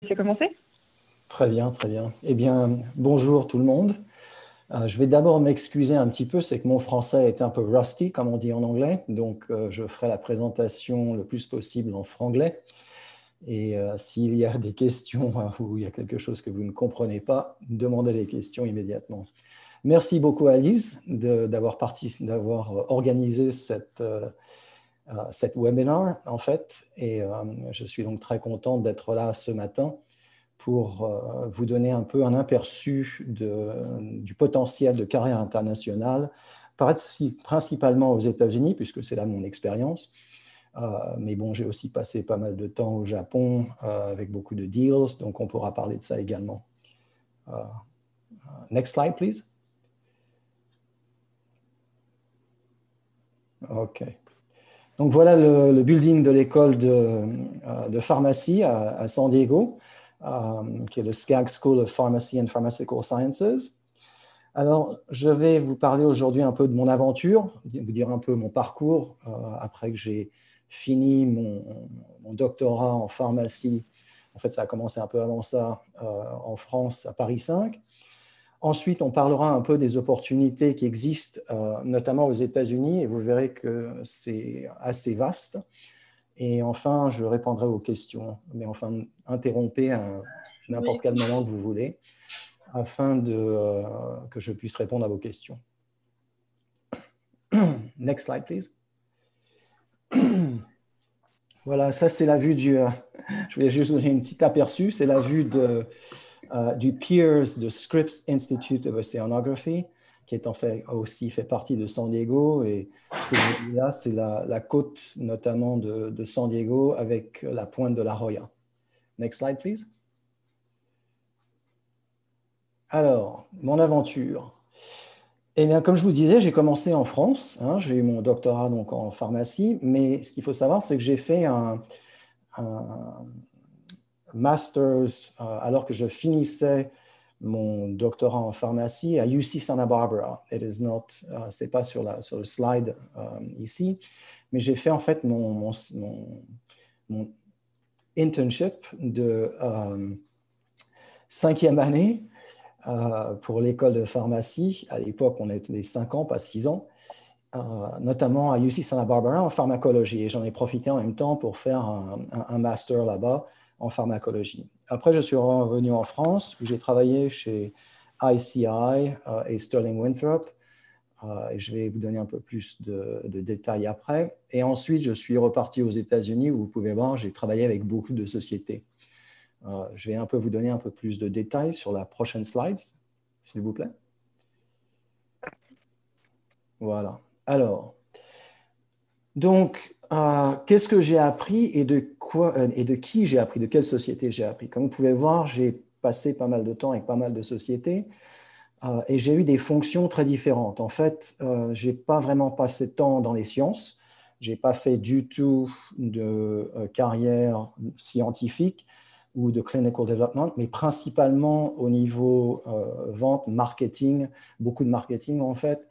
veux commencer? Très bien, très bien. Eh bien, bonjour tout le monde. Je vais d'abord m'excuser un petit peu, c'est que mon français est un peu rusty, comme on dit en anglais, donc je ferai la présentation le plus possible en franglais. Et s'il y a des questions ou il y a quelque chose que vous ne comprenez pas, demandez les questions immédiatement. Merci beaucoup Alice d'avoir organisé cette webinaire, en fait, et je suis donc très content d'être là ce matin pour vous donner un peu un aperçu du potentiel de carrière internationale, principalement aux États-Unis, puisque c'est là mon expérience. Mais bon, j'ai aussi passé pas mal de temps au Japon avec beaucoup de deals, donc on pourra parler de ça également. Next slide, please. OK. Donc voilà le building de l'école de pharmacie à San Diego, qui est le Skaggs School of Pharmacy and Pharmaceutical Sciences. Alors, je vais vous parler aujourd'hui un peu de mon aventure, vous dire un peu mon parcours après que j'ai fini mon doctorat en pharmacie. En fait, ça a commencé un peu avant ça en France, à Paris 5. Ensuite, on parlera un peu des opportunités qui existent, notamment aux États-Unis, et vous verrez que c'est assez vaste. Et enfin, je répondrai aux questions, mais enfin, interrompez à n'importe Oui. quel moment que vous voulez, afin que je puisse répondre à vos questions. Next slide, please. Voilà, ça c'est la vue je voulais juste vous donner une petite aperçu, c'est la vue du Piers de Scripps Institute of Oceanography, qui est en fait aussi fait partie de San Diego. Et ce que vous voyez là, c'est la côte notamment de San Diego avec la pointe de la Jolla. Next slide, please. Alors, mon aventure. Eh bien, comme je vous disais, j'ai commencé en France. J'ai eu mon doctorat donc, en pharmacie, mais ce qu'il faut savoir, c'est que j'ai fait un master's alors que je finissais mon doctorat en pharmacie à UC Santa Barbara. C'est pas sur le slide ici, mais j'ai fait en fait mon internship de 5e année pour l'école de pharmacie. À l'époque, on était des 5 ans, pas 6 ans, notamment à UC Santa Barbara en pharmacologie. Et j'en ai profité en même temps pour faire un master là-bas en pharmacologie. Après, je suis revenu en France où j'ai travaillé chez ICI et Sterling Winthrop. Et je vais vous donner un peu plus de détails après. Et ensuite, je suis reparti aux États-Unis où vous pouvez voir, j'ai travaillé avec beaucoup de sociétés. Je vais un peu vous donner un peu plus de détails sur la prochaine slide, s'il vous plaît. Voilà. Alors, donc, qu'est-ce que j'ai appris et de qui j'ai appris, de quelle société j'ai appris? Comme vous pouvez voir, j'ai passé pas mal de temps avec pas mal de sociétés et j'ai eu des fonctions très différentes. En fait, je n'ai pas vraiment passé de temps dans les sciences. Je n'ai pas fait du tout de carrière scientifique ou de clinical development, mais principalement au niveau vente, marketing, beaucoup de marketing en fait,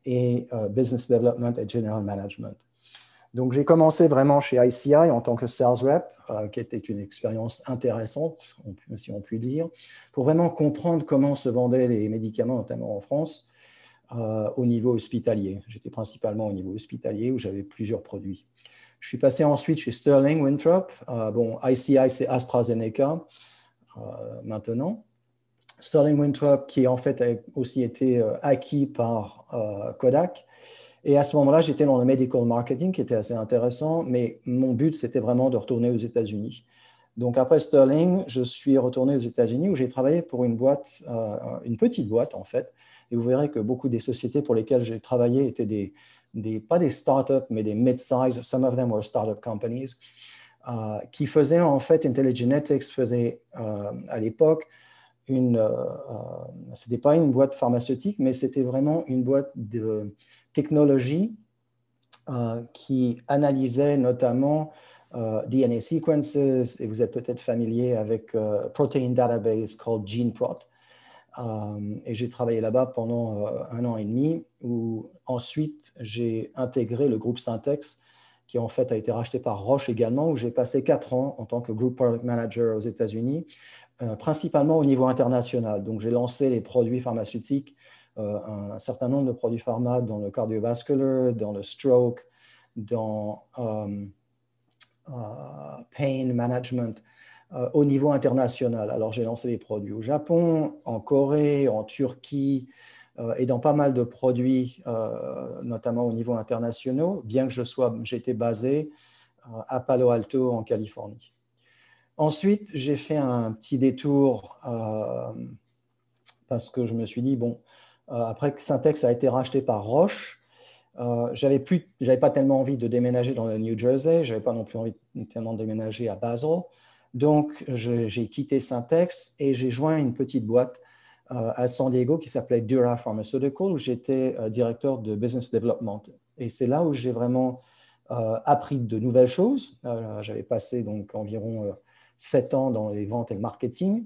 et business development et general management. Donc, j'ai commencé vraiment chez ICI en tant que sales rep, qui était une expérience intéressante, si on peut dire, pour vraiment comprendre comment se vendaient les médicaments, notamment en France, au niveau hospitalier. J'étais principalement au niveau hospitalier où j'avais plusieurs produits. Je suis passé ensuite chez Sterling Winthrop. Bon, ICI, c'est AstraZeneca maintenant. Sterling Winthrop, qui en fait a aussi été acquis par Kodak. Et à ce moment-là, j'étais dans le medical marketing, qui était assez intéressant, mais mon but, c'était vraiment de retourner aux États-Unis. Donc, après Sterling, je suis retourné aux États-Unis où j'ai travaillé pour une boîte, une petite boîte, en fait. Et vous verrez que beaucoup des sociétés pour lesquelles j'ai travaillé étaient pas des startups, mais des mid-size. Some of them were startup companies, qui faisaient, en fait, IntelliGenetics faisait, à l'époque, c'était pas une boîte pharmaceutique, mais c'était vraiment une boîte de technologie qui analysait notamment DNA sequences, et vous êtes peut-être familier avec protein database called GeneProt. Et j'ai travaillé là-bas pendant 1 an et demi, où ensuite j'ai intégré le groupe Syntex, qui en fait a été racheté par Roche également, où j'ai passé 4 ans en tant que Group Product Manager aux États-Unis, principalement au niveau international. Donc, j'ai lancé les produits pharmaceutiques, un certain nombre de produits pharma dans le cardiovascular, dans le stroke, dans pain management, au niveau international. Alors, j'ai lancé des produits au Japon, en Corée, en Turquie, et dans pas mal de produits, notamment au niveau international, bien que j'étais basé à Palo Alto, en Californie. Ensuite, j'ai fait un petit détour parce que je me suis dit, bon, après que Syntex a été racheté par Roche, j'avais pas tellement envie de déménager dans le New Jersey, j'avais pas non plus envie tellement de déménager à Basel. Donc, j'ai quitté Syntex et j'ai joint une petite boîte à San Diego qui s'appelait Dura Pharmaceutical, où j'étais directeur de business development. Et c'est là où j'ai vraiment appris de nouvelles choses. J'avais passé donc environ 7 ans dans les ventes et le marketing.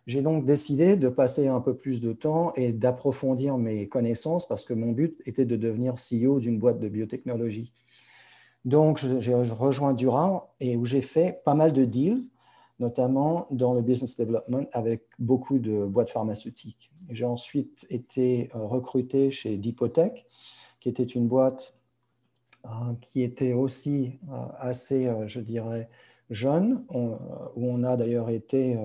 J'ai donc décidé de passer un peu plus de temps et d'approfondir mes connaissances parce que mon but était de devenir CEO d'une boîte de biotechnologie. Donc, j'ai rejoint Dura et où j'ai fait pas mal de deals, notamment dans le business development avec beaucoup de boîtes pharmaceutiques. J'ai ensuite été recruté chez Dipotech, qui était une boîte qui était aussi assez, je dirais, jeune, où on a d'ailleurs été...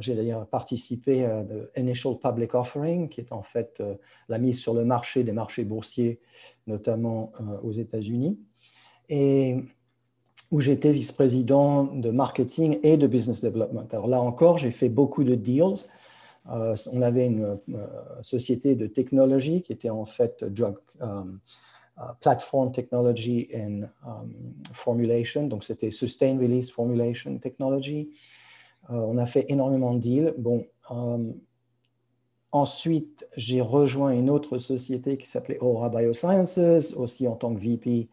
j'ai d'ailleurs participé à l'Initial Public Offering, qui est en fait la mise sur le marché des marchés boursiers, notamment aux États-Unis, et où j'étais vice-président de marketing et de business development. Alors là encore, j'ai fait beaucoup de deals. On avait une société de technologie qui était en fait drug platform technology and formulation, donc c'était sustained release formulation technology. On a fait énormément de deals. Bon, ensuite, j'ai rejoint une autre société qui s'appelait Aura Biosciences, aussi en tant que VP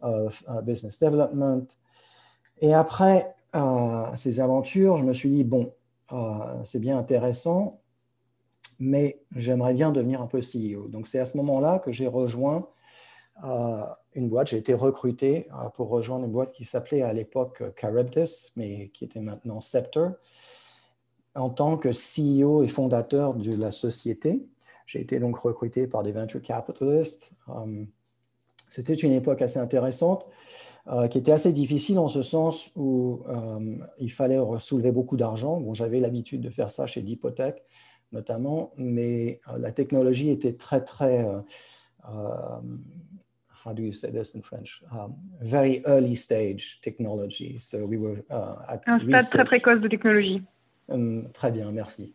of Business Development. Et après ces aventures, je me suis dit, bon, c'est bien intéressant, mais j'aimerais bien devenir un peu CEO. Donc, c'est à ce moment-là que j'ai rejoint une boîte. J'ai été recruté pour rejoindre une boîte qui s'appelait à l'époque Charybdis, mais qui était maintenant Scepter, en tant que CEO et fondateur de la société. J'ai été donc recruté par des venture capitalists. C'était une époque assez intéressante, qui était assez difficile en ce sens où il fallait soulever beaucoup d'argent. Bon, j'avais l'habitude de faire ça chez Dipotech, notamment, mais la technologie était très, très... how do you say this in French? Very early stage technology. So we were at un stade très précoce de technologie. Très bien, merci.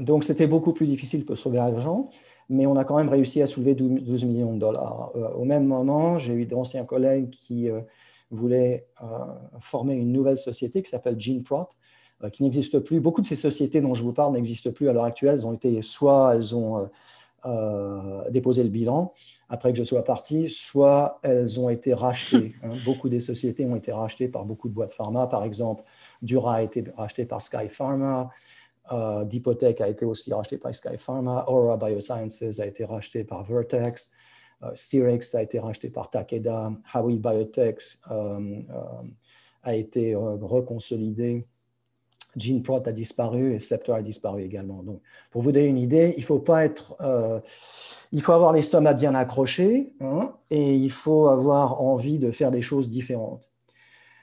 Donc, c'était beaucoup plus difficile pour sauver l'argent, mais on a quand même réussi à soulever 12 millions de dollars. Au même moment, j'ai eu d'anciens collègues qui voulaient former une nouvelle société qui s'appelle GeneProt, qui n'existe plus. Beaucoup de ces sociétés dont je vous parle n'existent plus à l'heure actuelle. Elles ont déposé le bilan après que je sois parti, soit elles ont été rachetées. Beaucoup des sociétés ont été rachetées par beaucoup de boîtes pharma. Par exemple, Dura a été racheté par Sky Pharma, Dipotech a été aussi racheté par Sky Pharma, Aura Biosciences a été racheté par Vertex, Syrex a été racheté par Takeda, Howie Biotech a été reconsolidé. GeneProt a disparu et Scepter a disparu également. Donc, pour vous donner une idée, il faut avoir l'estomac bien accroché et il faut avoir envie de faire des choses différentes.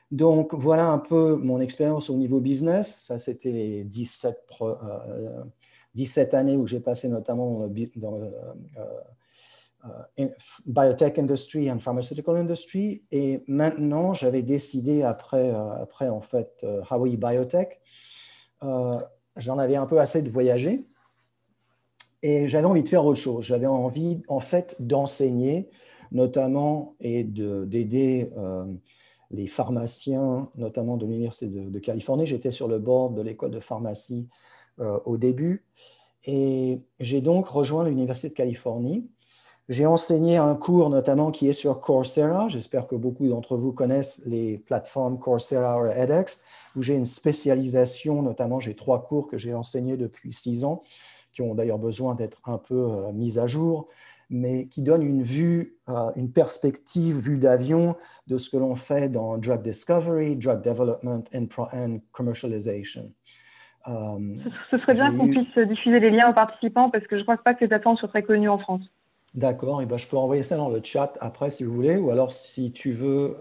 Donc, voilà un peu mon expérience au niveau business. Ça, c'était les 17 années où j'ai passé notamment dans le biotech industry and pharmaceutical industry. Et maintenant, j'avais décidé, après en fait, Howie Biotech, j'en avais un peu assez de voyager et j'avais envie de faire autre chose. J'avais envie, en fait, d'enseigner, notamment, et d'aider les pharmaciens, notamment de l'Université de Californie. J'étais sur le board de l'école de pharmacie au début. Et j'ai donc rejoint l'Université de Californie. J'ai enseigné un cours notamment qui est sur Coursera. J'espère que beaucoup d'entre vous connaissent les plateformes Coursera ou edX, où j'ai une spécialisation, notamment j'ai 3 cours que j'ai enseignés depuis 6 ans, qui ont d'ailleurs besoin d'être un peu mis à jour. mais qui donne une vue, une perspective, vue d'avion de ce que l'on fait dans drug discovery, drug development and commercialization. Ce serait bien qu'on puisse diffuser les liens aux participants parce que je ne crois pas que ces plateformes soient très connues en France. D'accord, et ben, je peux envoyer ça dans le chat après si vous voulez, ou alors si tu veux,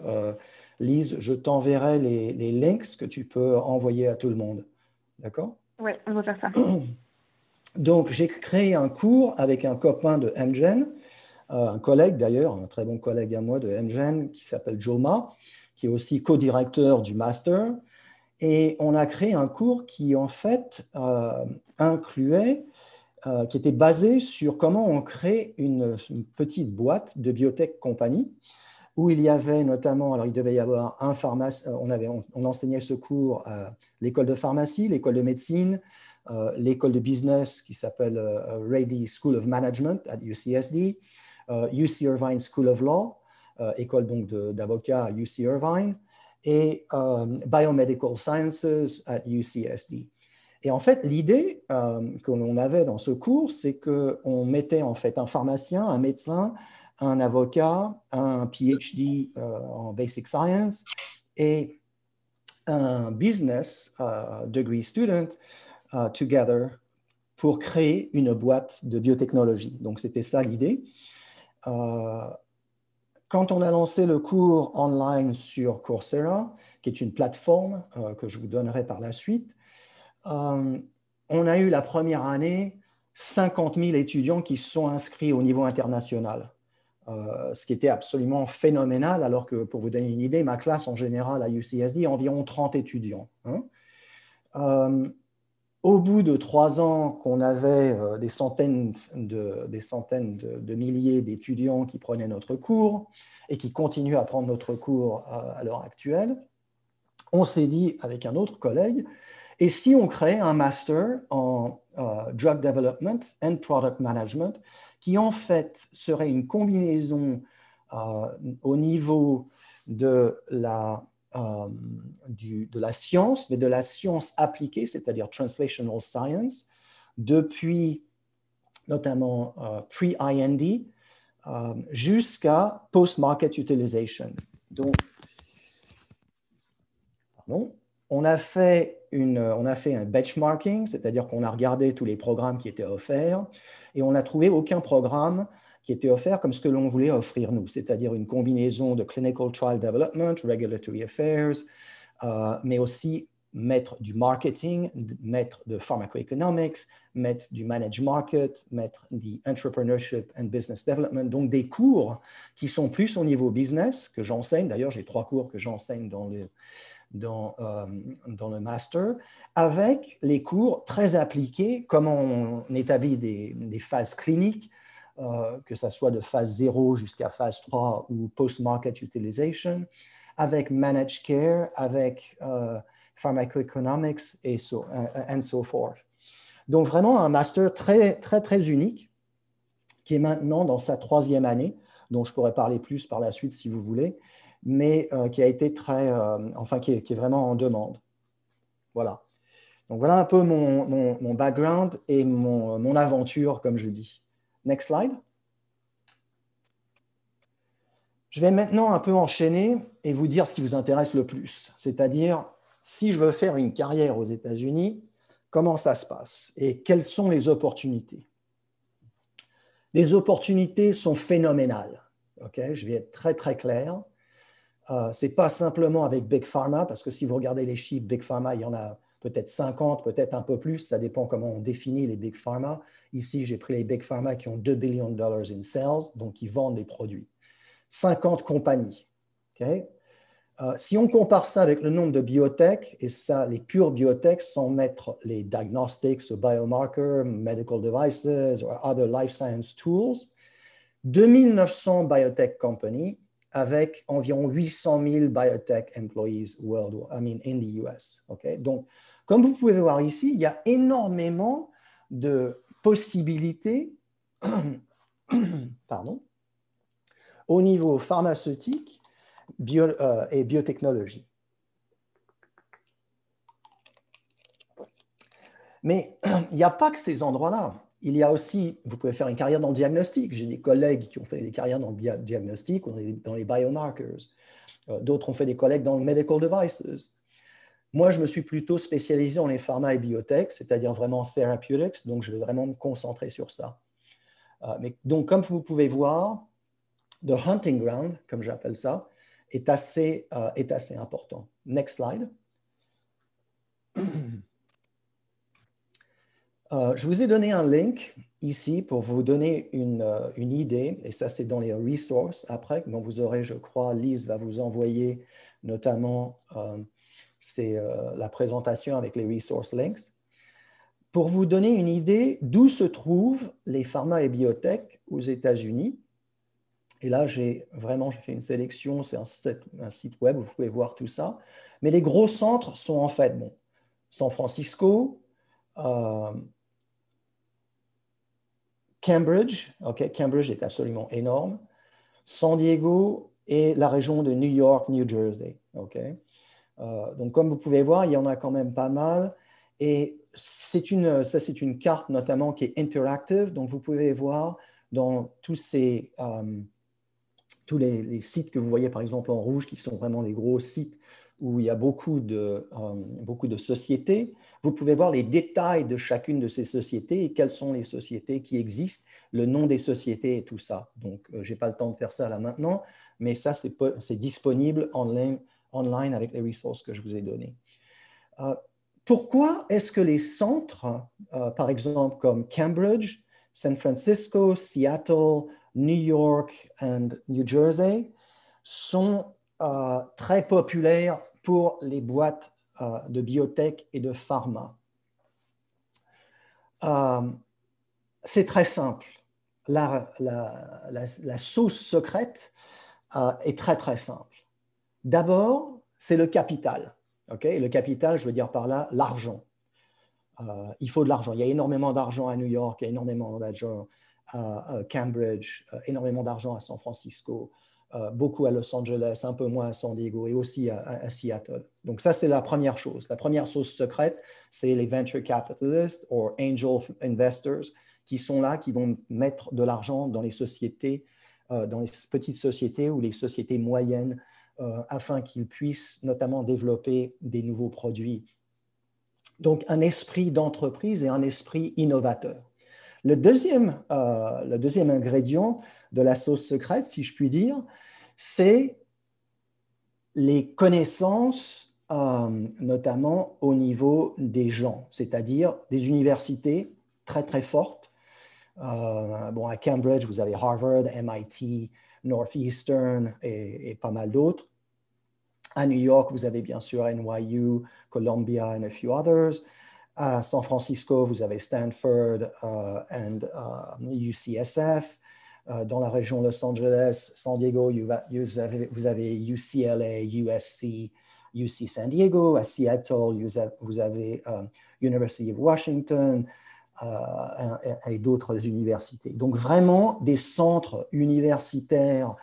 Lise, je t'enverrai les links que tu peux envoyer à tout le monde. D'accord? Oui, on va faire ça. Donc, j'ai créé un cours avec un copain de MGen, un collègue d'ailleurs, un très bon collègue à moi de MGen qui s'appelle Joma, qui est aussi co-directeur du master. Et on a créé un cours qui, en fait, incluait, qui était basé sur comment on crée une petite boîte de biotech compagnie, où il y avait notamment, alors il devait y avoir un pharmacien, on enseignait ce cours à l'école de pharmacie, l'école de médecine, l'école de business qui s'appelle Rady School of Management à UCSD, UC Irvine School of Law, école donc d'avocats à UC Irvine, et Biomedical Sciences à UCSD. Et en fait, l'idée que l'on avait dans ce cours, c'est qu'on mettait en fait un pharmacien, un médecin, un avocat, un PhD en Basic Science et un business degree student together pour créer une boîte de biotechnologie. Donc, c'était ça l'idée. Quand on a lancé le cours online sur Coursera, qui est une plateforme que je vous donnerai par la suite, on a eu la première année 50 000 étudiants qui se sont inscrits au niveau international, ce qui était absolument phénoménal, alors que, pour vous donner une idée, ma classe en général à UCSD, environ 30 étudiants. Au bout de 3 ans qu'on avait des centaines de milliers d'étudiants qui prenaient notre cours et qui continuent à prendre notre cours à l'heure actuelle, on s'est dit avec un autre collègue, et si on crée un master en Drug Development and Product Management qui en fait serait une combinaison au niveau de la science, mais de la science appliquée, c'est-à-dire translational science, depuis notamment pre-IND jusqu'à post-market utilization. Donc, on a fait un benchmarking, c'est-à-dire qu'on a regardé tous les programmes qui étaient offerts et on n'a trouvé aucun programme qui était offert comme ce que l'on voulait offrir nous, c'est-à-dire une combinaison de clinical trial development, regulatory affairs, mais aussi mettre du marketing, mettre de pharmacoeconomics, mettre du managed market, mettre du entrepreneurship and business development, donc des cours qui sont plus au niveau business que j'enseigne. D'ailleurs, j'ai 3 cours que j'enseigne dans le master, avec les cours très appliqués, comment on établit des phases cliniques, que ce soit de phase 0 jusqu'à phase 3 ou post-market utilization, avec managed care, avec pharmacoeconomics and so forth. Donc vraiment un master très, très, très unique qui est maintenant dans sa 3e année, dont je pourrais parler plus par la suite si vous voulez, mais qui a été qui est vraiment en demande. Voilà. Donc voilà un peu mon background et mon aventure, comme je dis. Next slide. Je vais maintenant un peu enchaîner et vous dire ce qui vous intéresse le plus, c'est-à-dire si je veux faire une carrière aux États-Unis, comment ça se passe et quelles sont les opportunités. Les opportunités sont phénoménales. Okay? Je vais être très, très clair. Ce n'est pas simplement avec Big Pharma, parce que si vous regardez les chiffres, Big Pharma, il y en a peut-être 50, peut-être un peu plus, ça dépend comment on définit les Big Pharma. Ici, j'ai pris les Big Pharma qui ont $2 billion in sales, donc qui vendent des produits. 50 compagnies. Okay? Si on compare ça avec le nombre de biotech, et ça, les pures biotech sans mettre les diagnostics, biomarkers, medical devices or other life science tools, 2900 biotech companies avec environ 800 000 biotech employees in the US. Okay? Donc, comme vous pouvez voir ici, il y a énormément de possibilités au niveau pharmaceutique et biotechnologie. Mais il n'y a pas que ces endroits-là. il y a aussi, vous pouvez faire une carrière dans le diagnostic. J'ai des collègues qui ont fait des carrières dans le diagnostic, dans les biomarkers. D'autres ont fait des collègues dans le medical devices. Moi, je me suis plutôt spécialisé dans les pharma et biotech, c'est-à-dire vraiment therapeutics, donc je vais vraiment me concentrer sur ça. Donc, comme vous pouvez voir, the hunting ground, comme j'appelle ça, est assez important. Next slide. Je vous ai donné un link ici pour vous donner une idée, et ça c'est dans les resources après, dont vous aurez, je crois, Lise va vous envoyer notamment la présentation avec les resource links. Pour vous donner une idée d'où se trouvent les pharma et biotech aux États-Unis. Et là, j'ai fait une sélection, c'est un site web où vous pouvez voir tout ça. Mais les gros centres sont en fait San Francisco, Cambridge, Cambridge est absolument énorme, San Diego et la région de New York, New Jersey. Donc, comme vous pouvez voir, il y en a quand même pas mal. Et c'est une carte notamment qui est interactive. Donc, vous pouvez voir dans tous les sites que vous voyez, par exemple, en rouge, qui sont vraiment les gros sites où il y a beaucoup de sociétés. Vous pouvez voir les détails de chacune de ces sociétés et quelles sont les sociétés qui existent, le nom des sociétés et tout ça. Donc, je n'ai pas le temps de faire ça là maintenant, mais ça, c'est disponible online avec les ressources que je vous ai données. Pourquoi est-ce que les centres, par exemple, comme Cambridge, San Francisco, Seattle, New York et New Jersey, sont très populaires pour les boîtes de biotech et de pharma? C'est très simple. La sauce secrète est très, très simple. D'abord, c'est le capital. Et le capital, je veux dire par là, l'argent. Il faut de l'argent. Il y a énormément d'argent à New York, il y a énormément d'argent à Cambridge, énormément d'argent à San Francisco, beaucoup à Los Angeles, un peu moins à San Diego et aussi à Seattle. Donc ça, c'est la première chose. La première sauce secrète, c'est les venture capitalists ou angel investors qui sont là, qui vont mettre de l'argent dans les sociétés, dans les petites sociétés ou les sociétés moyennes, afin qu'ils puissent notamment développer des nouveaux produits. Donc, un esprit d'entreprise et un esprit innovateur. Le deuxième ingrédient de la sauce secrète, si je puis dire, c'est les connaissances, notamment au niveau des gens, c'est-à-dire des universités très, très fortes. À Cambridge, vous avez Harvard, MIT, Northeastern et pas mal d'autres. À New York, vous avez bien sûr NYU, Columbia and a few others. À San Francisco, vous avez Stanford and UCSF. Dans la région Los Angeles, San Diego, vous avez UCLA, USC, UC San Diego. À Seattle, vous avez University of Washington et d'autres universités. Donc vraiment des centres universitaires,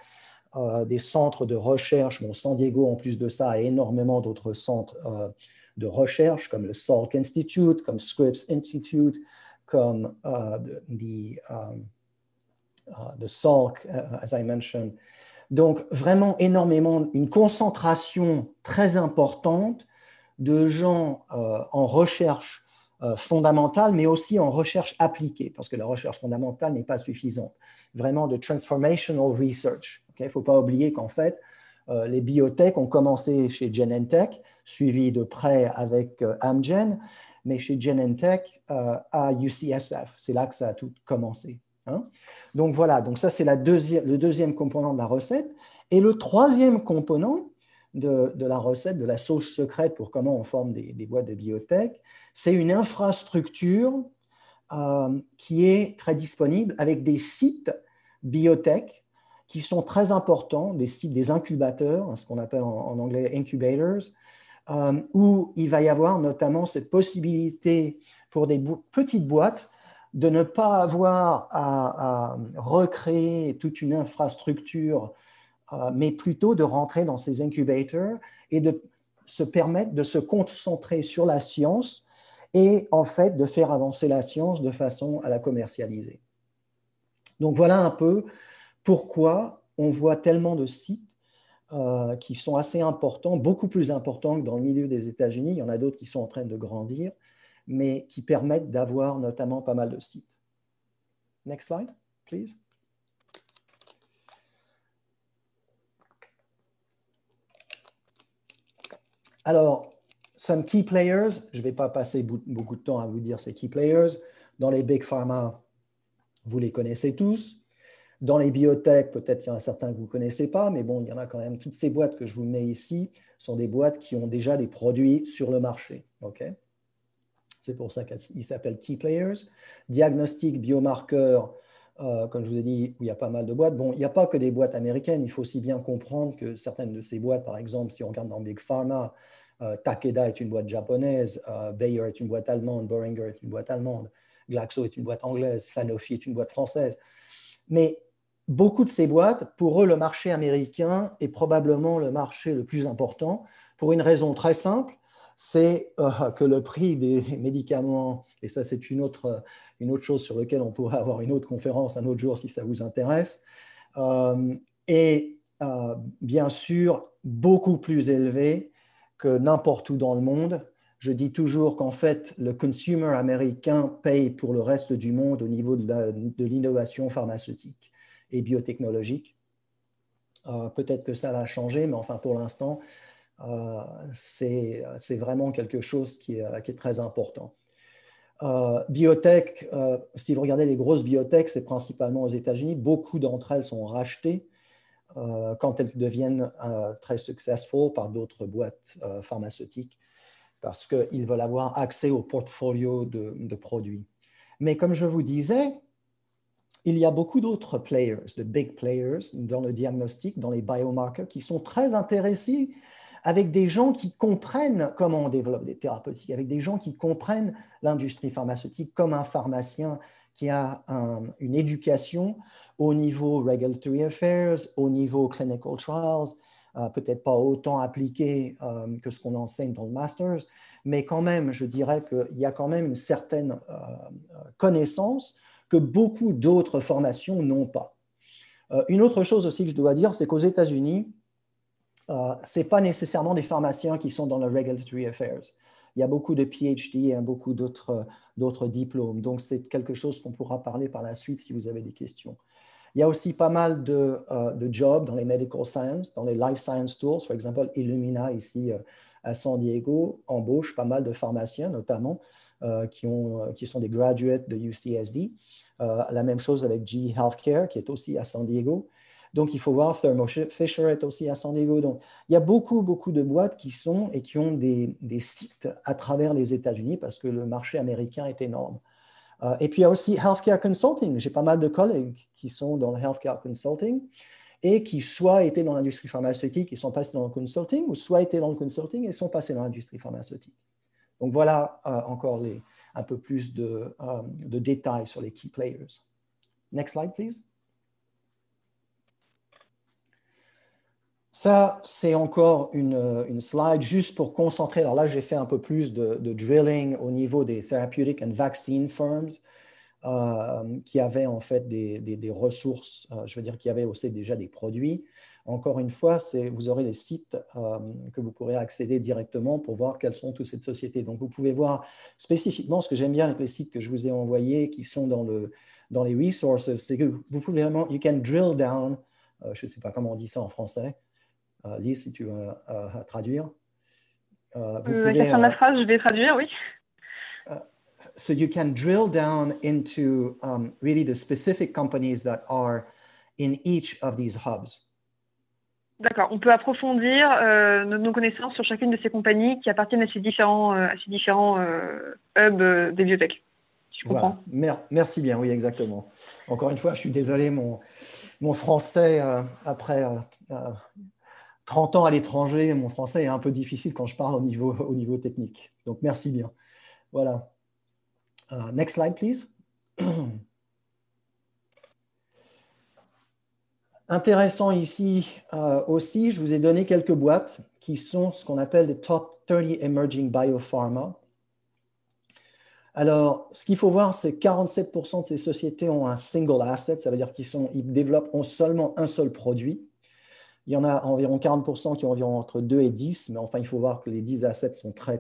des centres de recherche. San Diego, en plus de ça, a énormément d'autres centres de recherche, comme le Salk Institute, comme Scripps Institute, comme the Salk, as I mentioned. Donc, vraiment énormément, une concentration très importante de gens en recherche fondamentale, mais aussi en recherche appliquée, parce que la recherche fondamentale n'est pas suffisante. Vraiment de transformational research. Il ne faut pas oublier qu'en fait, les biotech ont commencé chez Genentech, suivi de près avec Amgen, mais chez Genentech à UCSF. C'est là que ça a tout commencé. Donc voilà, donc ça c'est le deuxième component de la recette. Et le troisième component de la recette, de la sauce secrète pour comment on forme des boîtes de biotech, c'est une infrastructure qui est très disponible avec des sites biotech qui sont très importants, des sites, des incubateurs, ce qu'on appelle en anglais incubators, où il va y avoir notamment cette possibilité pour des petites boîtes de ne pas avoir à recréer toute une infrastructure, mais plutôt de rentrer dans ces incubators et de se permettre de se concentrer sur la science et en fait de faire avancer la science de façon à la commercialiser. Donc voilà un peu pourquoi on voit tellement de sites qui sont assez importants, beaucoup plus importants que dans le milieu des États-Unis. Il y en a d'autres qui sont en train de grandir, mais qui permettent d'avoir notamment pas mal de sites. Next slide, please. Alors, some key players, je ne vais pas passer beaucoup de temps à vous dire ces key players. Dans les big pharma, vous les connaissez tous. Dans les biotech, peut-être qu'il y en a certains que vous ne connaissez pas, mais bon, il y en a quand même. Toutes ces boîtes que je vous mets ici sont des boîtes qui ont déjà des produits sur le marché. Okay? C'est pour ça qu'ils s'appellent key players. Diagnostic, biomarqueurs, comme je vous ai dit, où il y a pas mal de boîtes. Bon, il n'y a pas que des boîtes américaines. Il faut aussi bien comprendre que certaines de ces boîtes, par exemple, si on regarde dans Big Pharma, Takeda est une boîte japonaise, Bayer est une boîte allemande, Boehringer est une boîte allemande, Glaxo est une boîte anglaise, Sanofi est une boîte française. Mais beaucoup de ces boîtes, pour eux, le marché américain est probablement le marché le plus important pour une raison très simple, c'est que le prix des médicaments, et ça c'est une autre chose sur laquelle on pourrait avoir une autre conférence un autre jour si ça vous intéresse, est bien sûr beaucoup plus élevé que n'importe où dans le monde. Je dis toujours qu'en fait, le consumer américain paye pour le reste du monde au niveau de l'innovation pharmaceutique et biotechnologique. Peut-être que ça va changer, mais enfin pour l'instant, c'est vraiment quelque chose qui est très important. Biotech, si vous regardez les grosses biotech, c'est principalement aux États-Unis. Beaucoup d'entre elles sont rachetées quand elles deviennent très successful par d'autres boîtes pharmaceutiques parce qu'ils veulent avoir accès au portfolio de produits. Mais comme je vous disais, il y a beaucoup d'autres players, de big players dans le diagnostic, dans les biomarkers, qui sont très intéressés avec des gens qui comprennent comment on développe des thérapeutiques, avec des gens qui comprennent l'industrie pharmaceutique, comme un pharmacien qui a une éducation au niveau regulatory affairs, au niveau clinical trials, peut-être pas autant appliqué que ce qu'on enseigne dans le master's, mais quand même, je dirais qu'il y a quand même une certaine connaissance que beaucoup d'autres formations n'ont pas. Une autre chose aussi que je dois dire, c'est qu'aux États-Unis, ce n'est pas nécessairement des pharmaciens qui sont dans le regulatory affairs. Il y a beaucoup de PhD et beaucoup d'autres diplômes. Donc, c'est quelque chose qu'on pourra parler par la suite si vous avez des questions. Il y a aussi pas mal de jobs dans les medical science, dans les life science tools. Par exemple, Illumina, ici à San Diego, embauche pas mal de pharmaciens, notamment, qui sont des graduates de UCSD. La même chose avec GE Healthcare, qui est aussi à San Diego. Donc, il faut voir, Thermo Fisher est aussi à San Diego. Donc, il y a beaucoup de boîtes qui sont et qui ont des sites à travers les États-Unis parce que le marché américain est énorme. Et puis, il y a aussi Healthcare Consulting. J'ai pas mal de collègues qui sont dans le Healthcare Consulting et qui soit étaient dans l'industrie pharmaceutique et sont passés dans le consulting, ou soit étaient dans le consulting et sont passés dans l'industrie pharmaceutique. Donc, voilà encore un peu plus de détails sur les key players. Next slide, please. Ça, c'est encore une slide juste pour concentrer. Alors là, j'ai fait un peu plus de drilling au niveau des therapeutic and vaccine firms qui avaient en fait des ressources, je veux dire, qui avaient aussi déjà des produits. Encore une fois, vous aurez les sites que vous pourrez accéder directement pour voir quelles sont toutes ces sociétés. Donc, vous pouvez voir spécifiquement ce que j'aime bien avec les sites que je vous ai envoyés qui sont dans les resources, c'est que vous pouvez vraiment, you can drill down, je ne sais pas comment on dit ça en français. Lise, si tu veux traduire. Vous pouvez, la fin de la phrase, je vais traduire, oui. So you can drill down into really the specific companies that are in each of these hubs. D'accord, on peut approfondir nos connaissances sur chacune de ces compagnies qui appartiennent à ces différents hubs des biotech. Je comprends. Voilà. Merci bien, oui, exactement. Encore une fois, je suis désolé, mon français, après 30 ans à l'étranger, mon français est un peu difficile quand je parle au niveau technique. Donc, merci bien. Voilà. Next slide, please. Intéressant ici aussi, je vous ai donné quelques boîtes qui sont ce qu'on appelle les top 30 emerging biopharma. Alors, ce qu'il faut voir, c'est que 47% de ces sociétés ont un single asset, ça veut dire qu'ils développent seulement un seul produit. Il y en a environ 40% qui ont environ entre 2 et 10, mais enfin, il faut voir que les 10 assets sont très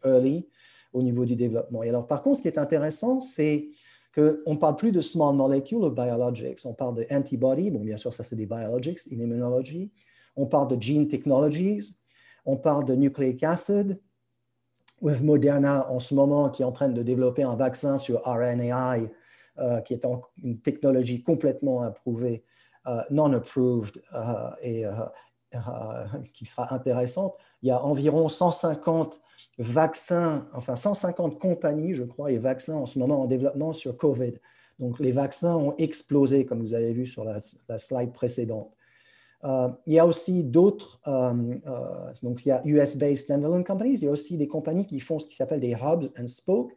early au niveau du développement. Et alors, par contre, ce qui est intéressant, c'est qu'on ne parle plus de small molecules ou biologics, on parle de antibody, bon, bien sûr, ça c'est des biologics, in immunology, on parle de gene technologies, on parle de nucleic acid, with Moderna en ce moment qui est en train de développer un vaccin sur RNAi, qui est une technologie complètement approuvée, non approved, qui sera intéressante. Il y a environ 150 vaccins, enfin 150 compagnies, je crois, et vaccins en ce moment en développement sur COVID. Donc les vaccins ont explosé, comme vous avez vu sur la slide précédente. Il y a aussi d'autres, donc il y a US-based standalone companies, il y a aussi des compagnies qui font ce qui s'appelle des hubs and spokes,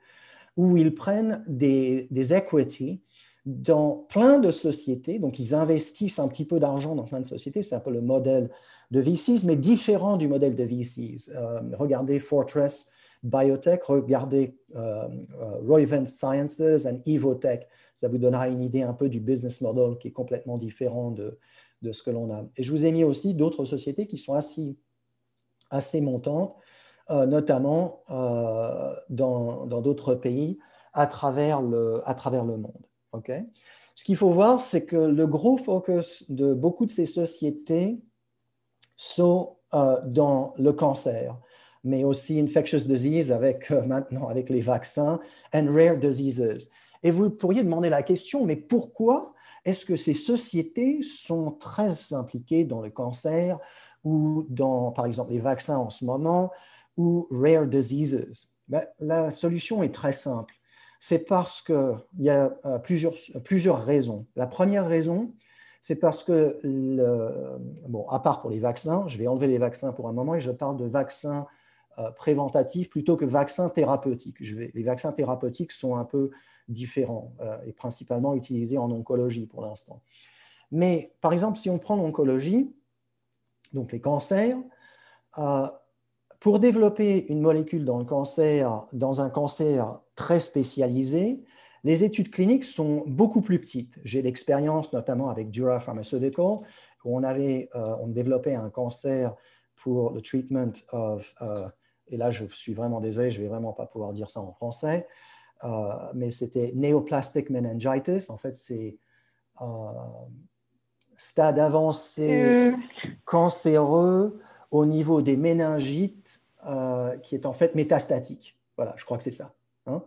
où ils prennent des equity dans plein de sociétés, donc ils investissent un petit peu d'argent dans plein de sociétés, c'est un peu le modèle de VCs, mais différent du modèle de VCs. Regardez Fortress Biotech, regardez Roivant Sciences et Evotech, ça vous donnera une idée un peu du business model qui est complètement différent de ce que l'on a. Et je vous ai mis aussi d'autres sociétés qui sont assez montantes, notamment dans d'autres pays à travers le monde. Okay? Ce qu'il faut voir, c'est que le gros focus de beaucoup de ces sociétés sont dans le cancer, mais aussi infectious disease maintenant avec les vaccins and rare diseases. Et vous pourriez demander la question, mais pourquoi est-ce que ces sociétés sont très impliquées dans le cancer ou dans, par exemple, les vaccins en ce moment ou rare diseases? Ben, la solution est très simple. C'est parce qu'il y a plusieurs raisons. La première raison, c'est parce que, bon, à part pour les vaccins, je vais enlever les vaccins pour un moment et je parle de vaccins préventatifs plutôt que vaccins thérapeutiques. Les vaccins thérapeutiques sont un peu différents et principalement utilisés en oncologie pour l'instant. Mais par exemple, si on prend l'oncologie, donc les cancers, pour développer une molécule dans un cancer très spécialisé, les études cliniques sont beaucoup plus petites. J'ai l'expérience notamment avec Dura Pharmaceutical, où on développait un cancer pour le treatment of, et là je suis vraiment désolé, je ne vais vraiment pas pouvoir dire ça en français, mais c'était neoplastic meningitis. En fait, c'est stade avancé cancéreux au niveau des méningites, qui est en fait métastatique. Voilà, je crois que c'est ça. Hein?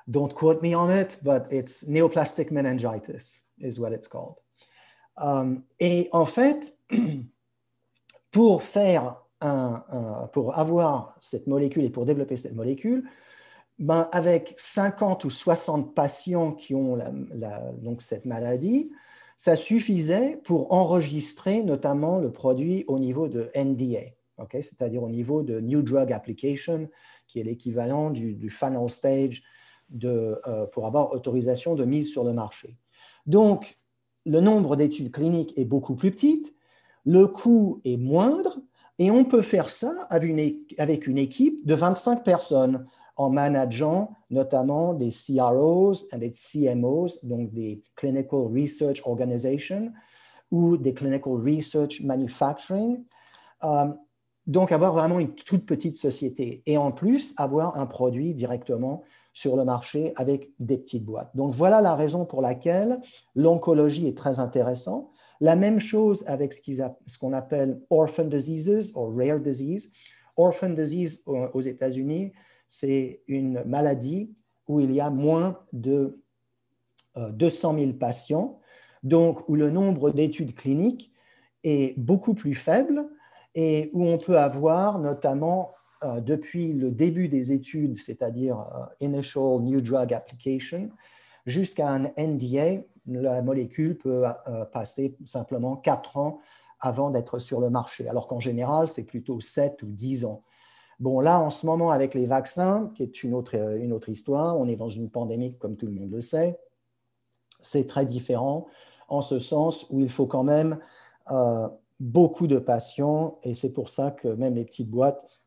Don't quote me on it, but it's neoplastic meningitis is what it's called. Et en fait, pour avoir cette molécule et pour développer cette molécule, ben, avec 50 ou 60 patients qui ont donc cette maladie, ça suffisait pour enregistrer notamment le produit au niveau de NDA, okay? C'est-à-dire au niveau de New Drug Application, qui est l'équivalent du final stage pour avoir autorisation de mise sur le marché. Donc, le nombre d'études cliniques est beaucoup plus petit, le coût est moindre, et on peut faire ça avec une équipe de 25 personnes en manageant notamment des CROs et des CMOs, donc des Clinical Research Organizations ou des Clinical Research Manufacturing. Donc, avoir vraiment une toute petite société et en plus, avoir un produit directement sur le marché avec des petites boîtes. Donc, voilà la raison pour laquelle l'oncologie est très intéressante. La même chose avec ce qu'on appelle orphan diseases ou rare disease. Orphan disease aux États-Unis, c'est une maladie où il y a moins de 200 000 patients, donc où le nombre d'études cliniques est beaucoup plus faible et où on peut avoir notamment depuis le début des études, c'est-à-dire Initial New Drug Application, jusqu'à un NDA, la molécule peut passer simplement 4 ans avant d'être sur le marché, alors qu'en général, c'est plutôt 7 ou 10 ans. Bon, là, en ce moment, avec les vaccins, qui est une autre histoire, on est dans une pandémie, comme tout le monde le sait. C'est très différent en ce sens où il faut quand même beaucoup de patients et c'est pour ça que même les petites boîtes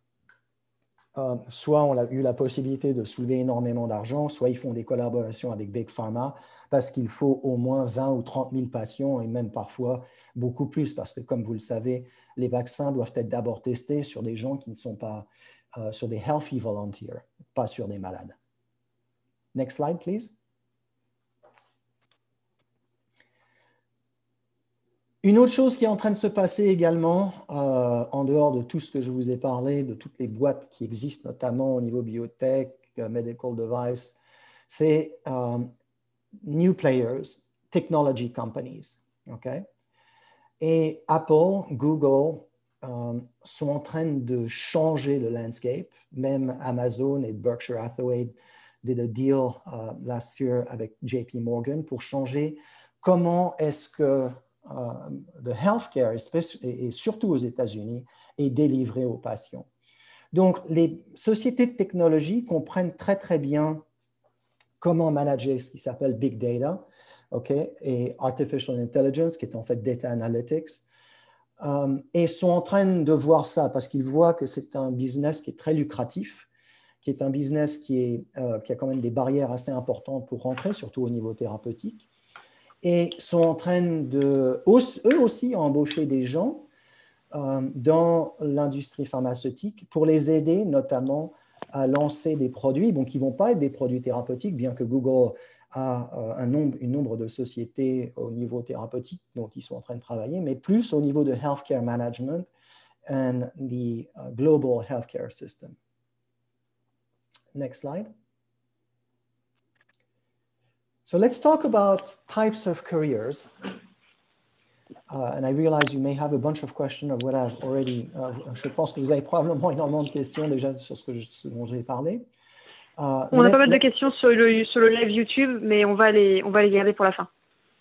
soit on a eu la possibilité de soulever énormément d'argent, soit ils font des collaborations avec Big Pharma parce qu'il faut au moins 20 ou 30 000 patients et même parfois beaucoup plus parce que, comme vous le savez, les vaccins doivent être d'abord testés sur des gens qui ne sont pas sur des healthy volunteers, pas sur des malades. Next slide, please. Une autre chose qui est en train de se passer également, en dehors de tout ce que je vous ai parlé, de toutes les boîtes qui existent, notamment au niveau biotech, medical device, c'est new players, technology companies. Okay? Et Apple, Google sont en train de changer le landscape. Même Amazon et Berkshire Hathaway did a deal last year avec JP Morgan pour changer comment est-ce que le healthcare, et surtout aux États-Unis, est délivré aux patients. Donc, les sociétés de technologie comprennent très, très bien comment manager ce qui s'appelle Big Data, okay, et Artificial Intelligence, qui est en fait Data Analytics, et sont en train de voir ça parce qu'ils voient que c'est un business qui est très lucratif, qui est un business qui a quand même des barrières assez importantes pour rentrer, surtout au niveau thérapeutique, et sont en train de, eux aussi, embaucher des gens dans l'industrie pharmaceutique pour les aider notamment à lancer des produits, bon, qui ne vont pas être des produits thérapeutiques, bien que Google a un nombre de sociétés au niveau thérapeutique dont ils sont en train de travailler, mais plus au niveau de healthcare management and the global healthcare system. Next slide. So let's talk about types of careers. And I realize you may have a bunch of questions of what I've already. Je pense que vous avez probablement énormément de questions déjà sur ce dont j'ai parlé. On a pas mal de questions sur le live YouTube, mais on va les garder pour la fin.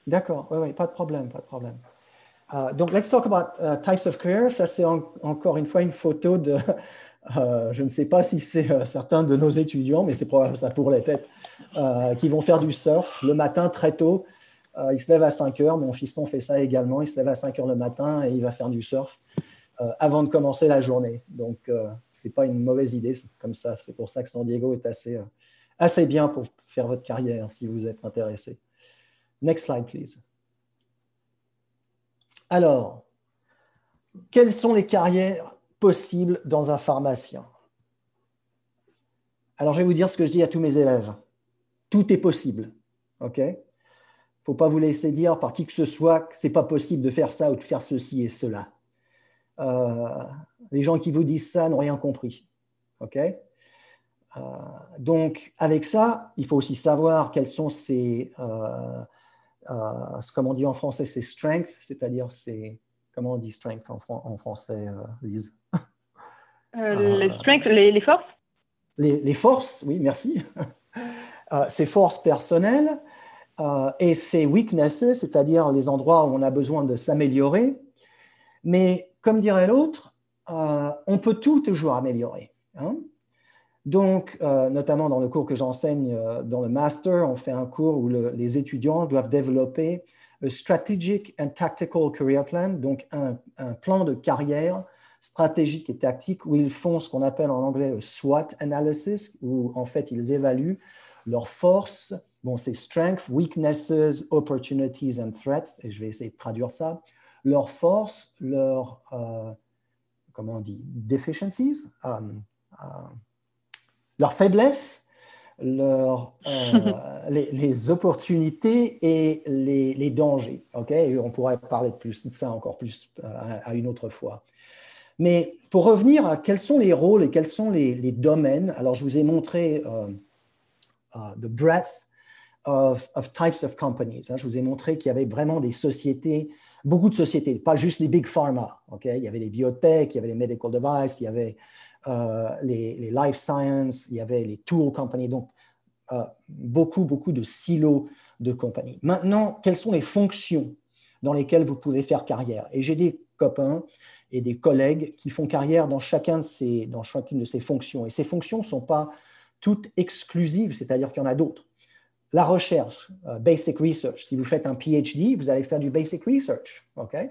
D'accord, oui, pas de problème, pas de problème. Donc, let's talk about types of careers. Ça, c'est encore une fois une photo de. Je ne sais pas si c'est certains de nos étudiants, mais c'est probable, ça pourrait être, qui vont faire du surf le matin très tôt. Il se lève à 5 heures. Mon fiston fait ça également. Il se lève à 5 heures le matin et il va faire du surf avant de commencer la journée. Donc, ce n'est pas une mauvaise idée. C'est comme ça. C'est pour ça que San Diego est assez bien pour faire votre carrière si vous êtes intéressé. Next slide, please. Alors, quelles sont les carrières possibles dans un pharmacien? Alors, je vais vous dire ce que je dis à tous mes élèves. Tout est possible. OK? Il ne faut pas vous laisser dire par qui que ce soit que ce n'est pas possible de faire ça ou de faire ceci et cela. Les gens qui vous disent ça n'ont rien compris. OK? Donc, avec ça, il faut aussi savoir quels sont ces, comme on dit en français, c'est strength, c'est-à-dire c'est, comment on dit strength en français, Lise? Les strengths, les forces? Les forces, oui, merci. Ces forces personnelles et ces weaknesses, c'est-à-dire les endroits où on a besoin de s'améliorer. Mais comme dirait l'autre, on peut tout toujours améliorer. Hein? Donc, notamment dans le cours que j'enseigne dans le master, on fait un cours où les étudiants doivent développer a strategic and tactical career plan, donc un plan de carrière stratégique et tactique où ils font ce qu'on appelle en anglais un SWOT analysis, où en fait ils évaluent leurs forces, bon, c'est strengths, weaknesses, opportunities and threats, et je vais essayer de traduire ça, leurs forces, leurs, comment on dit, deficiencies, leurs faiblesses, les opportunités et les dangers. Okay? Et on pourrait parler de plus de ça encore plus à une autre fois. Mais pour revenir à quels sont les rôles et quels sont les domaines, alors je vous ai montré the breadth of types of companies. Hein. Je vous ai montré qu'il y avait vraiment des sociétés, beaucoup de sociétés, pas juste les big pharma. Okay? Il y avait les biotech, il y avait les medical devices, il y avait les life science, il y avait les tool companies, donc beaucoup de silos de compagnies. Maintenant, quelles sont les fonctions dans lesquelles vous pouvez faire carrière? Et j'ai des copains et des collègues qui font carrière dans chacune de ces fonctions. Et ces fonctions ne sont pas toutes exclusives, c'est-à-dire qu'il y en a d'autres. La recherche, basic research. Si vous faites un PhD, vous allez faire du basic research. Okay?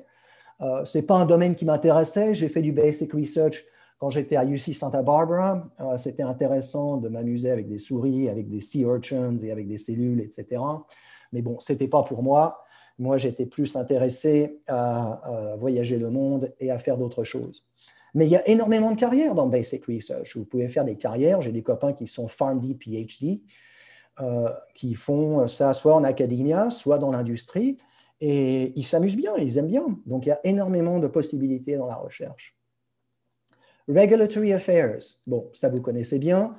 Ce n'est pas un domaine qui m'intéressait, j'ai fait du basic research Quand j'étais à UC Santa Barbara, c'était intéressant de m'amuser avec des souris, avec des sea urchins et avec des cellules, etc. Mais bon, ce n'était pas pour moi. Moi, j'étais plus intéressé à voyager le monde et à faire d'autres choses. Mais il y a énormément de carrières dans Basic Research. Vous pouvez faire des carrières. J'ai des copains qui sont PharmD, PhD, qui font ça soit en academia, soit dans l'industrie. Et ils s'amusent bien, ils aiment bien. Donc, il y a énormément de possibilités dans la recherche. Regulatory Affairs, bon, ça vous connaissez bien.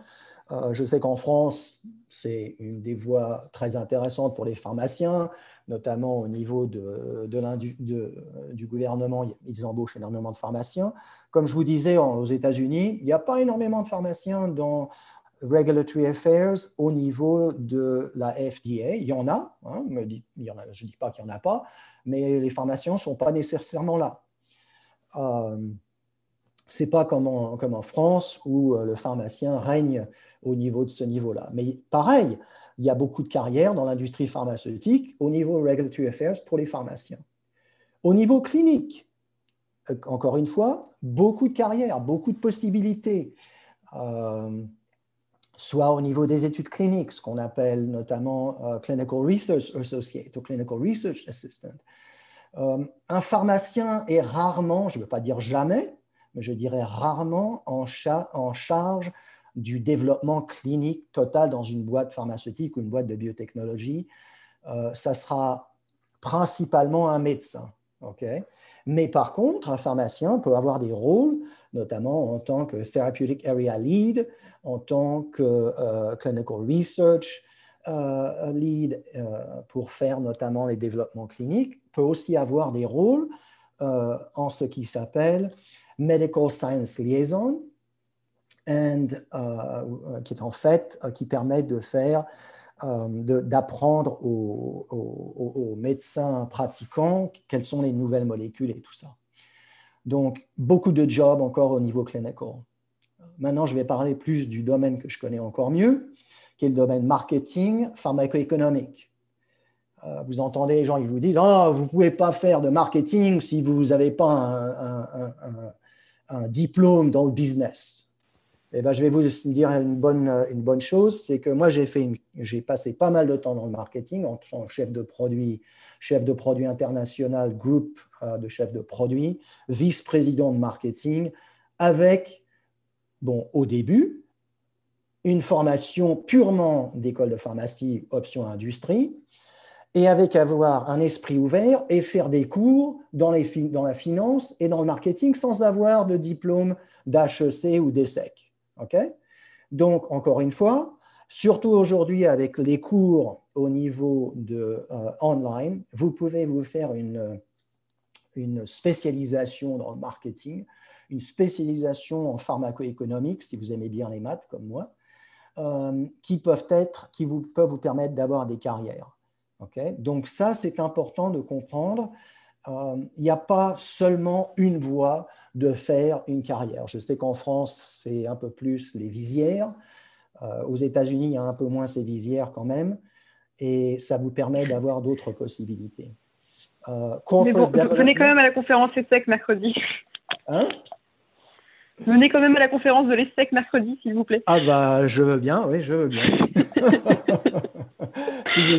Je sais qu'en France, c'est une des voies très intéressantes pour les pharmaciens, notamment au niveau du gouvernement, ils embauchent énormément de pharmaciens. Comme je vous disais, aux États-Unis, il n'y a pas énormément de pharmaciens dans Regulatory Affairs au niveau de la FDA. Il y en a, hein, je ne dis pas qu'il n'y en a pas, mais les pharmaciens ne sont pas nécessairement là. Ce n'est pas comme en France où le pharmacien règne au niveau de ce niveau-là. Mais pareil, il y a beaucoup de carrières dans l'industrie pharmaceutique au niveau Regulatory Affairs pour les pharmaciens. Au niveau clinique, encore une fois, beaucoup de carrières, beaucoup de possibilités, soit au niveau des études cliniques, ce qu'on appelle notamment Clinical Research Associate ou Clinical Research Assistant. Un pharmacien est rarement, je ne veux pas dire jamais, mais je dirais rarement en charge du développement clinique total dans une boîte pharmaceutique ou une boîte de biotechnologie. Ça sera principalement un médecin. Okay? Mais par contre, un pharmacien peut avoir des rôles, notamment en tant que Therapeutic Area Lead, en tant que Clinical Research Lead pour faire notamment les développements cliniques, peut aussi avoir des rôles en ce qui s'appelle Medical Science Liaison, qui est en fait, qui permet de faire, d'apprendre aux médecins pratiquants quelles sont les nouvelles molécules et tout ça. Donc, beaucoup de jobs encore au niveau clinical. Maintenant, je vais parler plus du domaine que je connais encore mieux, qui est le domaine marketing pharmacoéconomique. Vous entendez les gens qui vous disent « Oh, vous ne pouvez pas faire de marketing si vous n'avez pas un diplôme dans le business. » Eh bien, je vais vous dire une bonne chose, c'est que moi, j'ai passé pas mal de temps dans le marketing en tant que chef de produit international, groupe de chefs de produit, vice-président de marketing, avec, bon, au début, une formation purement d'école de pharmacie, option industrie, et avec avoir un esprit ouvert et faire des cours dans la finance et dans le marketing sans avoir de diplôme d'HEC ou d'ESSEC. Okay? Donc, encore une fois, surtout aujourd'hui avec les cours au niveau de online, vous pouvez vous faire une spécialisation dans le marketing, une spécialisation en pharmacoéconomique, si vous aimez bien les maths comme moi, qui peuvent vous permettre d'avoir des carrières. Okay? Donc ça, c'est important de comprendre. Il n'y a pas seulement une voie de faire une carrière. Je sais qu'en France, c'est un peu plus les visières. Aux États-Unis, il y a un peu moins ces visières quand même. Et ça vous permet d'avoir d'autres possibilités. Mais bon, venez quand même à la conférence ESSEC mercredi. Hein? Venez quand même à la conférence de l'ESSEC mercredi, s'il vous plaît. Ah bah, je veux bien, oui, je veux bien. Si je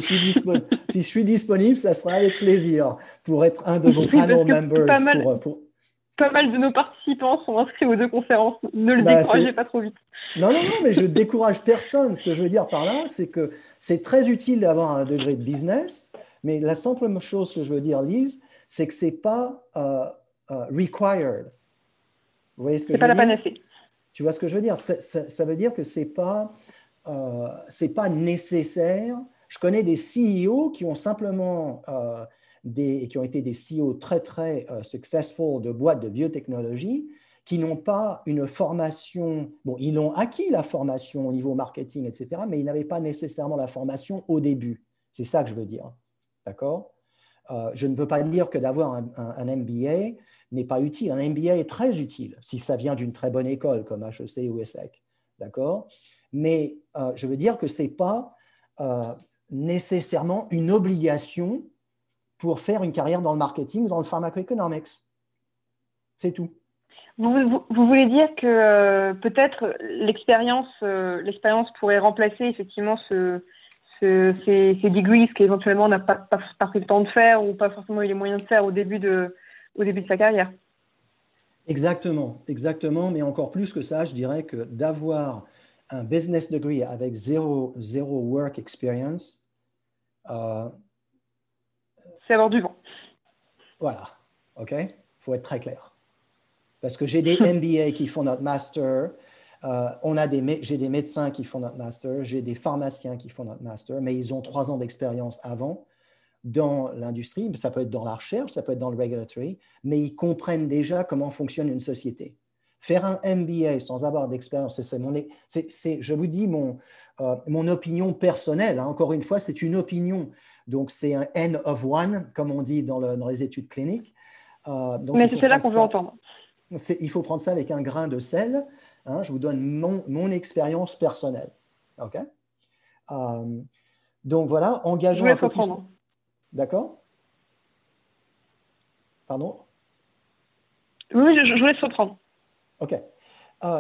suis disponible, ça sera avec plaisir pour être un de vos panel members. Pas mal de nos participants sont inscrits aux deux conférences. Ne le découragez pas trop vite. Non, mais je ne décourage personne. Ce que je veux dire par là, c'est que c'est très utile d'avoir un degré de business, mais la simple chose que je veux dire, Lise, c'est que ce n'est pas required. Vous voyez ce que je veux dire? C'est pas la panacée. Tu vois ce que je veux dire? Ça veut dire que ce n'est pas nécessaire. Je connais des CEO qui ont simplement qui ont été des CEO très, très successful de boîtes de biotechnologie qui n'ont pas une formation. Bon, ils ont acquis la formation au niveau marketing, etc., mais ils n'avaient pas nécessairement la formation au début. C'est ça que je veux dire. D'accord? Je ne veux pas dire que d'avoir un MBA n'est pas utile. Un MBA est très utile si ça vient d'une très bonne école comme HEC ou ESSEC. D'accord? Mais je veux dire que ce n'est pas nécessairement une obligation pour faire une carrière dans le marketing ou dans le pharmacoeconomics. C'est tout. Vous voulez dire que peut-être l'expérience pourrait remplacer effectivement ces degrees qu'éventuellement on n'a pas pris le temps de faire ou pas forcément eu les moyens de faire au début de sa carrière. Exactement, exactement. Mais encore plus que ça, je dirais que d'avoir un business degree avec zéro work experience, c'est avoir du vent. Voilà, OK? Il faut être très clair. Parce que j'ai des MBA qui font notre master, j'ai des médecins qui font notre master, j'ai des pharmaciens qui font notre master, mais ils ont 3 ans d'expérience avant dans l'industrie. Ça peut être dans la recherche, ça peut être dans le regulatory, mais ils comprennent déjà comment fonctionne une société. Faire un MBA sans avoir d'expérience, je vous dis mon opinion personnelle. Hein. Encore une fois, c'est une opinion. Donc, c'est un N of one, comme on dit dans les études cliniques. Donc, mais c'est là qu'on veut entendre. Il faut prendre ça avec un grain de sel. Hein. Je vous donne mon expérience personnelle. OK? Donc, voilà, engageons un peu plus. D'accord? Pardon? Oui, je vous laisse reprendre. OK.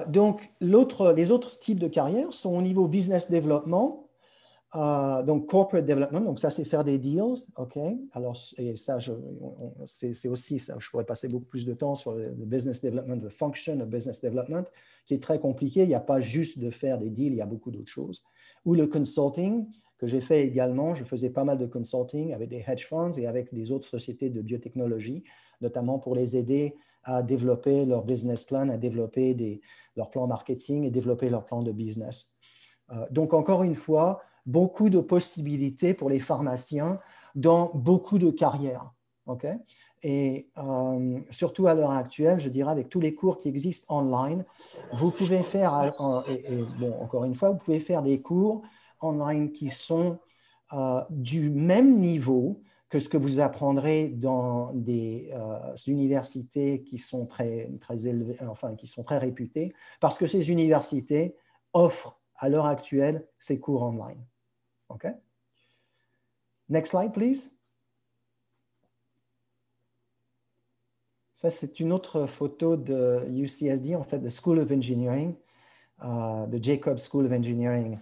Donc, les autres types de carrières sont au niveau business development, donc corporate development, donc ça, c'est faire des deals. OK. Alors, et ça, c'est aussi ça. Je pourrais passer beaucoup plus de temps sur le business development, le function of business development, qui est très compliqué. Il n'y a pas juste de faire des deals, il y a beaucoup d'autres choses. Ou le consulting, que j'ai fait également. Je faisais pas mal de consulting avec des hedge funds et avec des autres sociétés de biotechnologie, notamment pour les aider à développer leur business plan, à développer leur plan marketing et développer leur plan de business. Donc, encore une fois, beaucoup de possibilités pour les pharmaciens dans beaucoup de carrières. Okay? Et surtout à l'heure actuelle, je dirais, avec tous les cours qui existent online, vous pouvez faire, encore une fois, vous pouvez faire des cours online qui sont du même niveau que ce que vous apprendrez dans des universités qui sont très élevées, enfin, qui sont très réputées, parce que ces universités offrent à l'heure actuelle ces cours online. OK? Next slide, please. Ça, c'est une autre photo de UCSD, en fait, de School of Engineering, de Jacobs School of Engineering.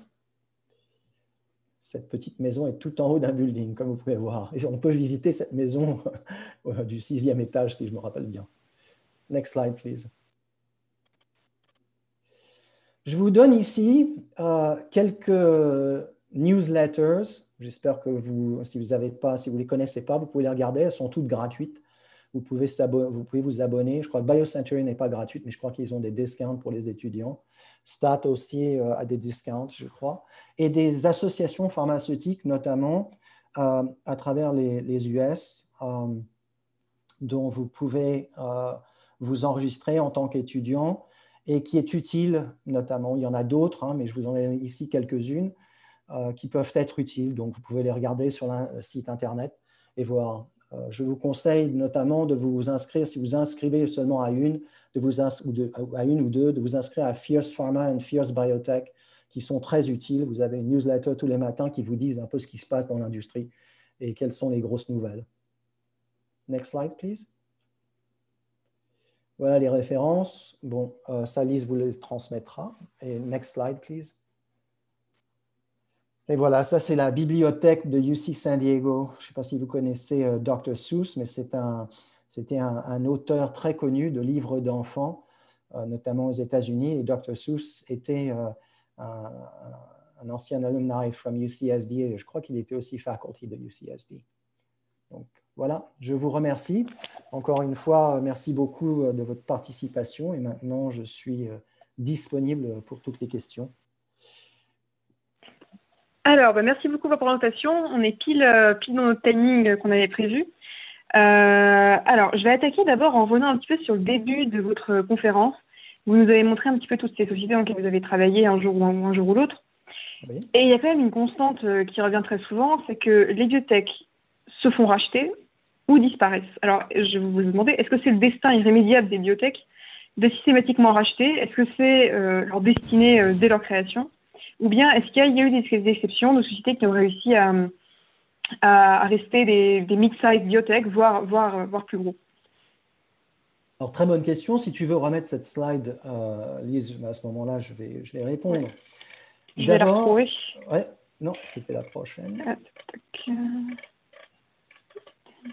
Cette petite maison est tout en haut d'un building, comme vous pouvez voir. Et on peut visiter cette maison du 6e étage, si je me rappelle bien. Next slide, please. Je vous donne ici quelques newsletters. J'espère que si vous ne les connaissez pas, vous pouvez les regarder. Elles sont toutes gratuites. Vous pouvez vous abonner. Je crois que BioCentury n'est pas gratuite, mais je crois qu'ils ont des discounts pour les étudiants. Stat aussi a des discounts, je crois. Et des associations pharmaceutiques, notamment à travers les US, dont vous pouvez vous enregistrer en tant qu'étudiant et qui est utile, notamment. Il y en a d'autres, hein, mais je vous en ai ici quelques-unes qui peuvent être utiles. Donc, vous pouvez les regarder sur le site Internet et voir. Je vous conseille notamment de vous inscrire, si vous inscrivez seulement à une, à une ou deux, de vous inscrire à Fierce Pharma et Fierce Biotech, qui sont très utiles. Vous avez une newsletter tous les matins qui vous disent un peu ce qui se passe dans l'industrie et quelles sont les grosses nouvelles. Next slide, please. Voilà les références. Bon, Salis vous les transmettra. Et next slide, please. Et voilà, ça c'est la bibliothèque de UC San Diego. Je ne sais pas si vous connaissez Dr. Seuss, mais c'était un auteur très connu de livres d'enfants, notamment aux États-Unis. Et Dr. Seuss était un ancien alumni from UCSD et je crois qu'il était aussi faculty de UCSD. Donc voilà, je vous remercie. Encore une fois, merci beaucoup de votre participation et maintenant je suis disponible pour toutes les questions. Alors, merci beaucoup pour votre présentation. On est pile dans notre timing qu'on avait prévu. Alors, je vais attaquer d'abord en revenant un petit peu sur le début de votre conférence. Vous nous avez montré un petit peu toutes ces sociétés dans lesquelles vous avez travaillé un jour ou l'autre. Oui. Et il y a quand même une constante qui revient très souvent, c'est que les biotech se font racheter ou disparaissent. Alors, je vais vous demander, est-ce que c'est le destin irrémédiable des biotech de systématiquement racheter? Est-ce que c'est leur destinée dès leur création? Ou bien est-ce qu'il y a eu des exceptions de sociétés qui ont réussi à rester des mid-size biotech, voire plus gros? Alors, très bonne question. Si tu veux remettre cette slide, Lise, à ce moment-là, je vais Ouais. répondre. Je vais la D'abord, retrouver. ouais, non, c'était la prochaine. Tac, tac.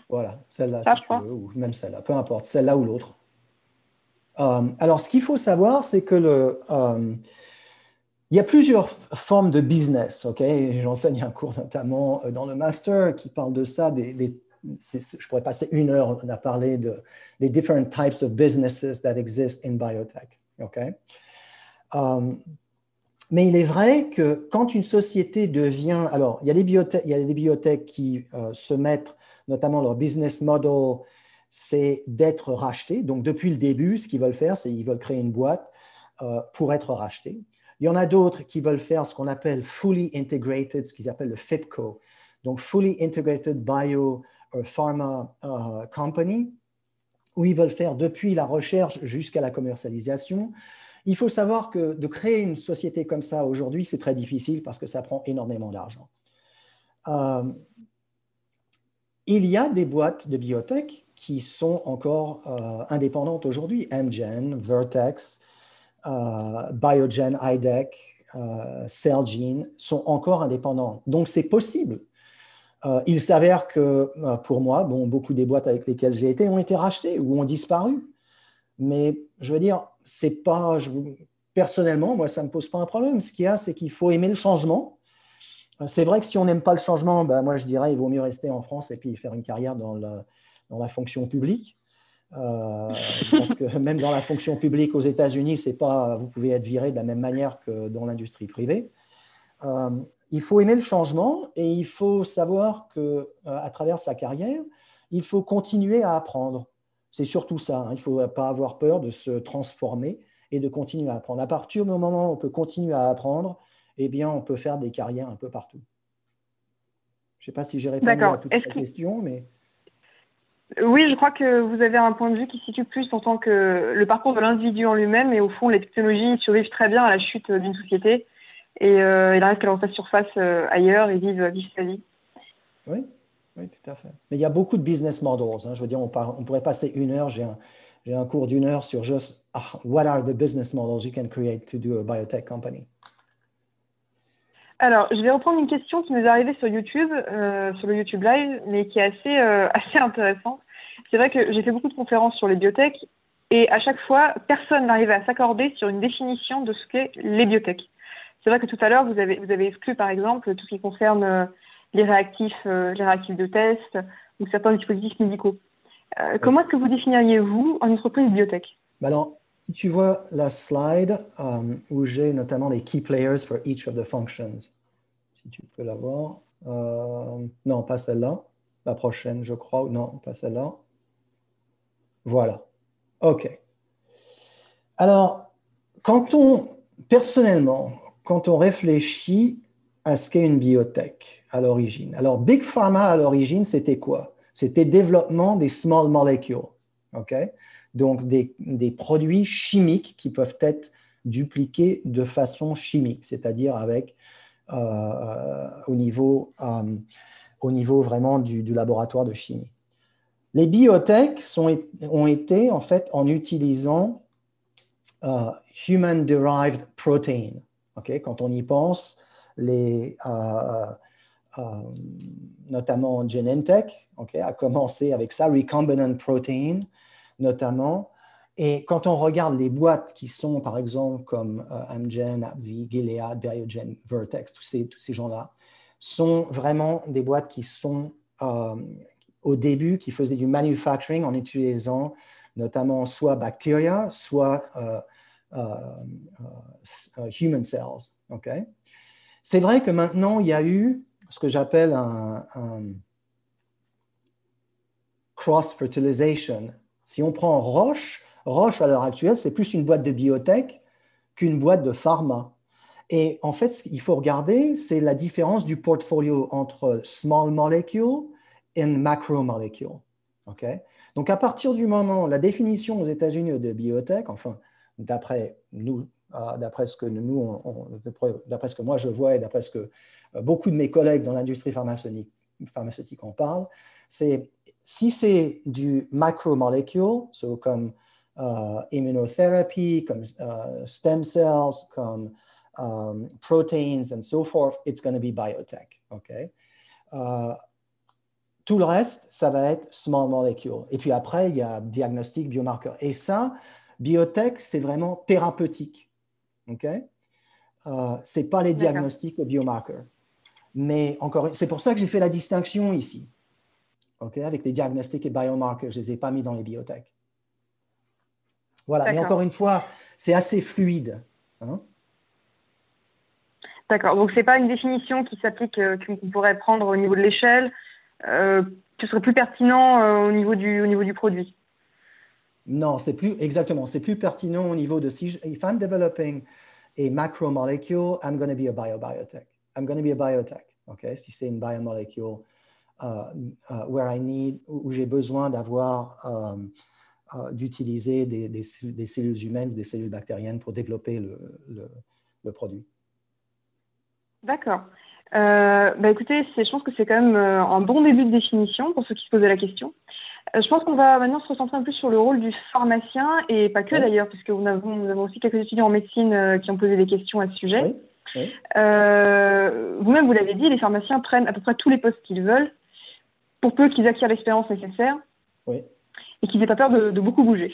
Voilà, celle-là, Ça, si je tu crois. veux, ou même celle-là, peu importe, celle-là ou l'autre. Alors, ce qu'il faut savoir, c'est que il y a plusieurs formes de business. Ok, j'enseigne un cours notamment dans le master qui parle de ça. Je pourrais passer 1 heure à parler des different types of businesses that exist in biotech. Ok, mais il est vrai que quand une société devient, alors il y a des biotech qui se mettent, notamment leur business model, c'est d'être rachetés. Donc depuis le début, ce qu'ils veulent faire, c'est qu'ils veulent créer une boîte pour être rachetés. Il y en a d'autres qui veulent faire ce qu'on appelle fully integrated, ce qu'ils appellent le FIPCO, donc fully integrated bio or pharma company, où ils veulent faire depuis la recherche jusqu'à la commercialisation. Il faut savoir que de créer une société comme ça aujourd'hui, c'est très difficile parce que ça prend énormément d'argent. Il y a des boîtes de biotech qui sont encore indépendantes aujourd'hui. Amgen, Vertex, Biogen, IDEC, Celgene sont encore indépendants. Donc, c'est possible. Il s'avère que pour moi, bon, beaucoup des boîtes avec lesquelles j'ai été ont été rachetées ou ont disparu. Mais je veux dire, c'est pas, personnellement, moi, ça ne me pose pas un problème. Ce qu'il y a, c'est qu'il faut aimer le changement. C'est vrai que si on n'aime pas le changement, ben, moi, je dirais il vaut mieux rester en France et puis faire une carrière dans la fonction publique. Parce que même dans la fonction publique aux États-Unis, c'est pas, vous pouvez être viré de la même manière que dans l'industrie privée. Il faut aimer le changement et il faut savoir que à travers sa carrière, il faut continuer à apprendre. C'est surtout ça. Hein. Il ne faut pas avoir peur de se transformer et de continuer à apprendre. À partir du moment où on peut continuer à apprendre, eh bien, on peut faire des carrières un peu partout. Je ne sais pas si j'ai répondu à D'accord. toutes les questions, mais... Oui, je crois que vous avez un point de vue qui se situe plus en tant que le parcours de l'individu en lui-même, et au fond, les technologies survivent très bien à la chute d'une société, et il arrive qu'elle refasse surface ailleurs et vive sa vie. Oui, oui, tout à fait. Mais il y a beaucoup de business models. Hein. Je veux dire, on pourrait passer 1 heure. J'ai un cours d'1 heure sur juste what are the business models you can create to do a biotech company. Alors, je vais reprendre une question qui nous est arrivée sur YouTube, sur le YouTube Live, mais qui est assez intéressante. C'est vrai que j'ai fait beaucoup de conférences sur les biotech, et à chaque fois, personne n'arrivait à s'accorder sur une définition de ce qu'est les biotech. C'est vrai que tout à l'heure, vous avez exclu, par exemple, tout ce qui concerne les réactifs de test ou certains dispositifs médicaux. Oui. Comment est-ce que vous définiriez-vous une entreprise biotech? Alors, si tu vois la slide où j'ai notamment les key players for each of the functions, si tu peux la voir. Non, pas celle-là. La prochaine, je crois. Non, pas celle-là. Voilà. OK. Alors, personnellement, quand on réfléchit à ce qu'est une biotech à l'origine, alors Big Pharma à l'origine, c'était quoi? C'était développement des small molecules, ok? Donc des produits chimiques qui peuvent être dupliqués de façon chimique, c'est-à-dire au niveau vraiment du laboratoire de chimie. Les biotech ont été en fait en utilisant human-derived protein. Okay? Quand on y pense, notamment Genentech a commencé avec ça, recombinant protein notamment. Et quand on regarde les boîtes qui sont, par exemple, comme Amgen, AbbVie, Gilead, Biogen, Vertex, tous ces gens-là, sont vraiment des boîtes qui sont, au début, qui faisaient du manufacturing en utilisant notamment soit bacteria, soit human cells. Okay? C'est vrai que maintenant, il y a eu ce que j'appelle un cross-fertilization. Si on prend Roche à l'heure actuelle, c'est plus une boîte de biotech qu'une boîte de pharma. Et en fait, ce qu'il faut regarder, c'est la différence du portfolio entre small molecule et macromolecule. Okay? Donc, à partir du moment, la définition aux États-Unis de biotech, enfin, d'après nous, d'après ce que moi je vois et d'après ce que beaucoup de mes collègues dans l'industrie pharmaceutique en parlent, c'est si c'est du macromolecule, comme immunotherapy, comme stem cells, comme proteins and so forth, it's going to be biotech. Okay? Tout le reste, ça va être small molecule. Et puis après, il y a diagnostic, biomarqueur. Et ça, biotech, c'est vraiment thérapeutique. Okay? Ce n'est pas les diagnostics ou biomarqueurs. Mais encore, c'est pour ça que j'ai fait la distinction ici. Okay? Avec les diagnostics et biomarqueurs, je ne les ai pas mis dans les biotech. Voilà, mais encore une fois, c'est assez fluide. Hein? D'accord, donc ce n'est pas une définition qui s'applique, qu'on pourrait prendre au niveau de l'échelle, qui serait plus pertinent au niveau du produit. Non, c'est plus, exactement, c'est plus pertinent au niveau de si if I'm developing a macromolecule, I'm going to be a biotech. I'm going to be a biotech, okay? Si c'est une biomolecule where I need, où j'ai besoin d'avoir, d'utiliser des cellules humaines ou des cellules bactériennes pour développer le produit. D'accord. Écoutez, je pense que c'est quand même un bon début de définition pour ceux qui se posaient la question. Je pense qu'on va maintenant se recentrer un peu sur le rôle du pharmacien, et pas que d'ailleurs, puisque nous avons aussi quelques étudiants en médecine qui ont posé des questions à ce sujet. Oui. Oui. Vous-même, vous l'avez dit, les pharmaciens prennent à peu près tous les postes qu'ils veulent, pour peu qu'ils acquièrent l'expérience nécessaire et qu'ils n'aient pas peur de beaucoup bouger.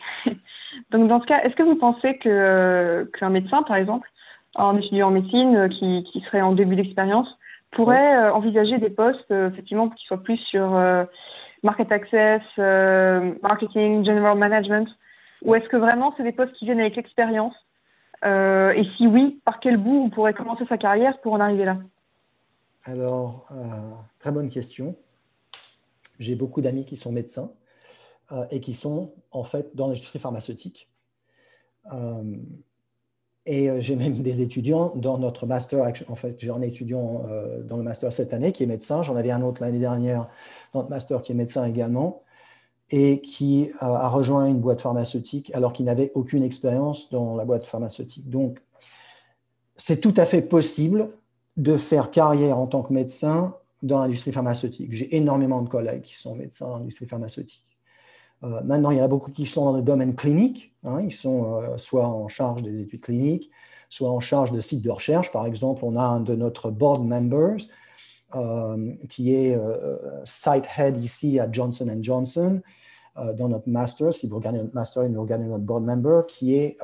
Donc dans ce cas, est-ce que vous pensez qu'un médecin, par exemple, un étudiant en médecine qui serait en début d'expérience, pourrait envisager des postes effectivement qui soient plus sur market access, marketing, general management, ou est-ce que vraiment c'est des postes qui viennent avec l'expérience, et si oui, par quel bout on pourrait commencer sa carrière pour en arriver là? Alors, très bonne question. J'ai beaucoup d'amis qui sont médecins et qui sont en fait dans l'industrie pharmaceutique. Et j'ai même des étudiants dans notre master. En fait, j'ai un étudiant dans le master cette année qui est médecin. J'en avais un autre l'année dernière dans notre master qui est médecin également et qui a rejoint une boîte pharmaceutique alors qu'il n'avait aucune expérience dans la boîte pharmaceutique. Donc, c'est tout à fait possible de faire carrière en tant que médecin dans l'industrie pharmaceutique. J'ai énormément de collègues qui sont médecins dans l'industrie pharmaceutique. Maintenant, il y en a beaucoup qui sont dans le domaine clinique. Hein, ils sont soit en charge des études cliniques, soit en charge de sites de recherche. Par exemple, on a un de notre board members qui est site head ici à Johnson & Johnson dans notre master. Si vous regardez notre master et vous regardez notre board member, qui est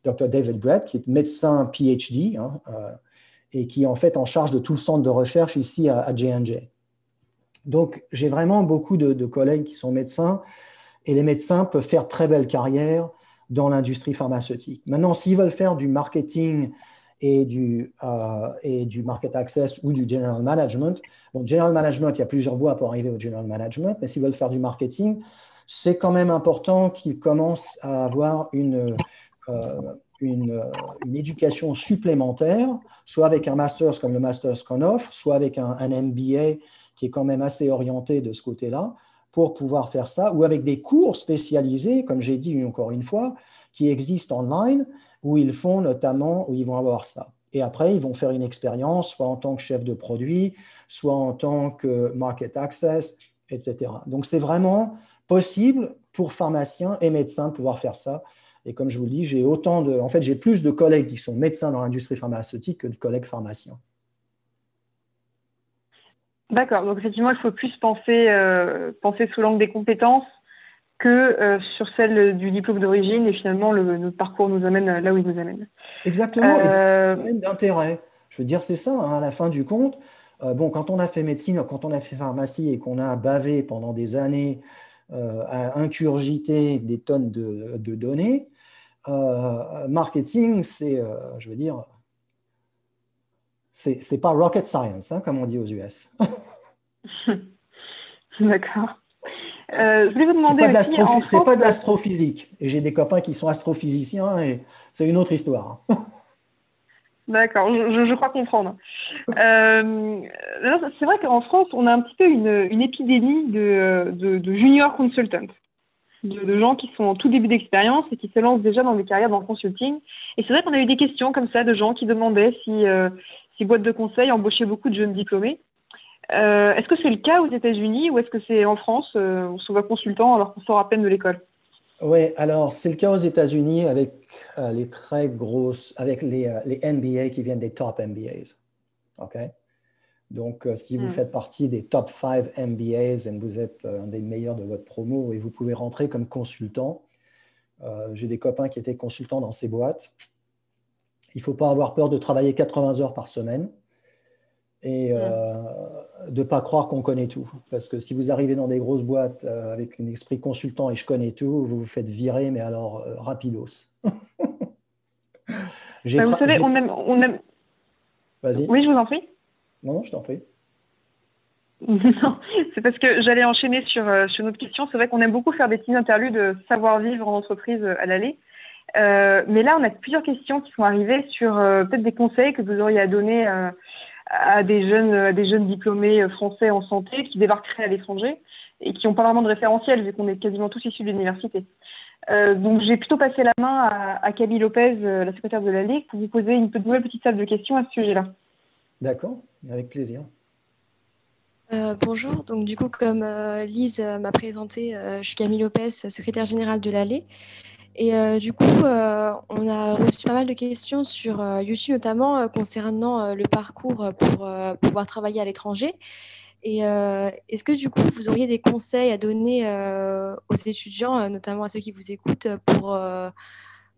Dr. David Brett, qui est médecin PhD et qui est en fait en charge de tout le centre de recherche ici à J&J. Donc, j'ai vraiment beaucoup de collègues qui sont médecins. Et les médecins peuvent faire très belle carrière dans l'industrie pharmaceutique. Maintenant, s'ils veulent faire du marketing et du market access ou du general management, bon, general management, il y a plusieurs voies pour arriver au general management, mais s'ils veulent faire du marketing, c'est quand même important qu'ils commencent à avoir une éducation supplémentaire, soit avec un master's comme le master's qu'on offre, soit avec un MBA qui est quand même assez orienté de ce côté-là, pour pouvoir faire ça, ou avec des cours spécialisés, comme j'ai dit encore une fois, qui existent online, où ils font notamment, où ils vont avoir ça. Et après, ils vont faire une expérience, soit en tant que chef de produit, soit en tant que market access, etc. Donc, c'est vraiment possible pour pharmaciens et médecins de pouvoir faire ça. Et comme je vous le dis, j'ai plus de collègues qui sont médecins dans l'industrie pharmaceutique que de collègues pharmaciens. D'accord, donc effectivement, il faut plus penser sous l'angle des compétences que sur celle du diplôme d'origine, et finalement, notre parcours nous amène là où il nous amène. Exactement, et même d'intérêt. Je veux dire, c'est ça, hein, à la fin du compte. Bon, quand on a fait médecine, quand on a fait pharmacie et qu'on a bavé pendant des années à ingurgiter des tonnes de données, marketing, je veux dire, c'est pas rocket science, hein, comme on dit aux US. D'accord. Je voulais vous demander c'est pas de l'astrophysique. Et j'ai des copains qui sont astrophysiciens et c'est une autre histoire. D'accord, je crois comprendre. C'est vrai qu'en France, on a un petit peu une épidémie de junior consultants, de gens qui sont en tout début d'expérience et qui se lancent déjà dans des carrières dans le consulting. Et c'est vrai qu'on a eu des questions comme ça de gens qui demandaient si boîtes de conseil embauchaient beaucoup de jeunes diplômés. Est-ce que c'est le cas aux États-Unis ou est-ce que c'est en France, on se voit consultant alors qu'on sort à peine de l'école? Oui, alors c'est le cas aux États-Unis avec les très grosses, avec les MBA qui viennent des top MBAs. OK? Donc, si vous Hmm. faites partie des top 5 MBAs et vous êtes un des meilleurs de votre promo et vous pouvez rentrer comme consultant, j'ai des copains qui étaient consultants dans ces boîtes. Il ne faut pas avoir peur de travailler 80 heures par semaine et Hmm. de ne pas croire qu'on connaît tout. Parce que si vous arrivez dans des grosses boîtes avec un esprit consultant et je connais tout, vous vous faites virer, mais alors rapidos. J'ai, Bah, vous savez, j'ai... on aime... Vas-y. Oui, je vous en prie. Non, non, je t'en prie. Non, c'est parce que j'allais enchaîner sur notre question. C'est vrai qu'on aime beaucoup faire des petits interludes de savoir-vivre en entreprise à l'aller. Mais là, on a plusieurs questions qui sont arrivées sur peut-être des conseils que vous auriez à donner à des jeunes diplômés français en santé qui débarqueraient à l'étranger et qui n'ont pas vraiment de référentiel vu qu'on est quasiment tous issus de l'université. Donc, j'ai plutôt passé la main à Camille Lopez, la secrétaire de la Ligue, pour vous poser une nouvelle petite table de questions à ce sujet-là. D'accord, avec plaisir. Bonjour, donc du coup comme Lise m'a présenté, je suis Camille Lopez, secrétaire générale de l'ALE. Et du coup, on a reçu pas mal de questions sur YouTube, notamment concernant le parcours pour pouvoir travailler à l'étranger. Et est-ce que du coup, vous auriez des conseils à donner aux étudiants, notamment à ceux qui vous écoutent, pour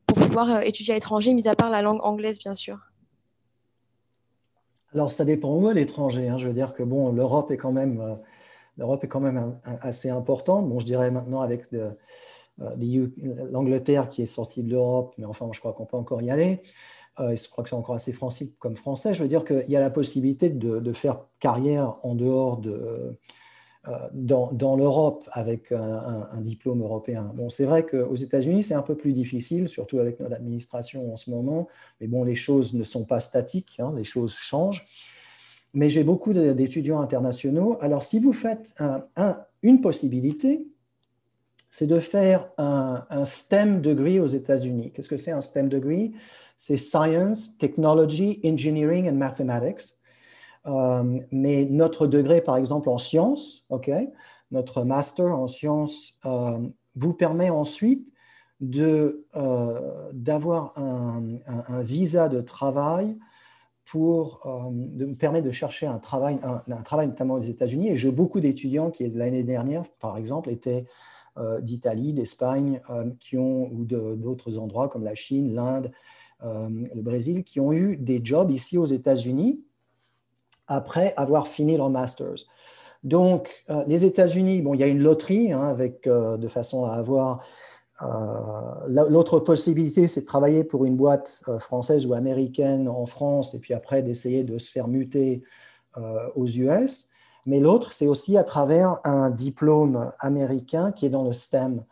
pouvoir étudier à l'étranger, mis à part la langue anglaise, bien sûr? Alors, ça dépend où à l'étranger, hein. Je veux dire que bon, l'Europe est quand même assez importante. Bon, je dirais maintenant avec l'Angleterre qui est sortie de l'Europe, mais enfin, je crois qu'on peut encore y aller. Je crois que c'est encore assez français comme français. Je veux dire qu'il y a la possibilité de faire carrière en dehors dans l'Europe avec un diplôme européen. Bon, c'est vrai qu'aux États-Unis, c'est un peu plus difficile, surtout avec notre administration en ce moment. Mais bon, les choses ne sont pas statiques, hein, les choses changent. Mais j'ai beaucoup d'étudiants internationaux. Alors, si vous faites une possibilité, c'est de faire un STEM degree aux États-Unis. Qu'est-ce que c'est un STEM degree? C'est Science, Technology, Engineering and Mathematics. Mais notre degré, par exemple, en sciences, okay, notre master en sciences vous permet ensuite d'avoir un visa de travail me permettre de chercher un travail notamment aux États-Unis. Et j'ai beaucoup d'étudiants qui, l'année dernière, par exemple, étaient d'Italie, d'Espagne, ou d'autres endroits comme la Chine, l'Inde, le Brésil, qui ont eu des jobs ici aux États-Unis après avoir fini leur masters. Donc, les États-Unis, bon, il y a une loterie hein, de façon à avoir. L'autre possibilité, c'est de travailler pour une boîte française ou américaine en France et puis après d'essayer de se faire muter aux US. Mais l'autre, c'est aussi à travers un diplôme américain qui est dans le STEM,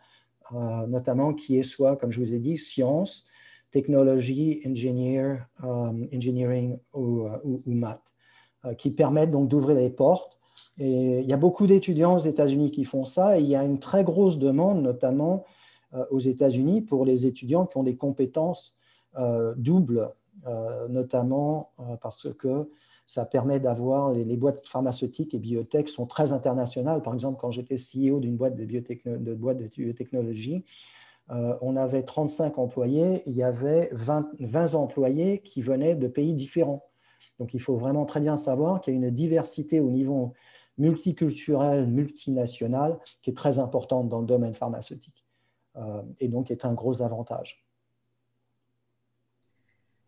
notamment qui est soit, comme je vous ai dit, sciences, technologie, engineering ou maths, qui permettent donc d'ouvrir les portes. Et il y a beaucoup d'étudiants aux États-Unis qui font ça et il y a une très grosse demande, notamment aux États-Unis, pour les étudiants qui ont des compétences doubles, notamment parce que ça permet d'avoir les boîtes pharmaceutiques et biotech sont très internationales. Par exemple, quand j'étais CEO d'une boîte de biotechnologie, on avait 35 employés, il y avait 20 employés qui venaient de pays différents. Donc, il faut vraiment très bien savoir qu'il y a une diversité au niveau multiculturel, multinational, qui est très importante dans le domaine pharmaceutique et donc est un gros avantage.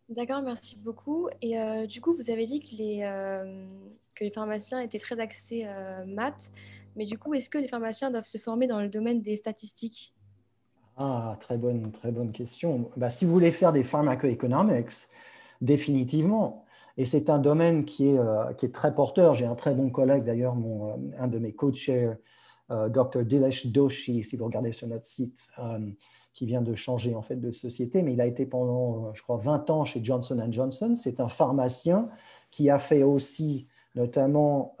D'accord, merci beaucoup. Et du coup, vous avez dit que les pharmaciens étaient très axés maths, mais du coup, est-ce que les pharmaciens doivent se former dans le domaine des statistiques? Ah, très bonne question. Bah, si vous voulez faire des pharmacoeconomics, définitivement. Et c'est un domaine qui est très porteur. J'ai un très bon collègue, d'ailleurs, un de mes co-chairs, Dr. Dilesh Doshi, si vous regardez sur notre site, qui vient de changer en fait de société, mais il a été pendant, je crois, 20 ans chez Johnson Johnson. C'est un pharmacien qui a fait aussi notamment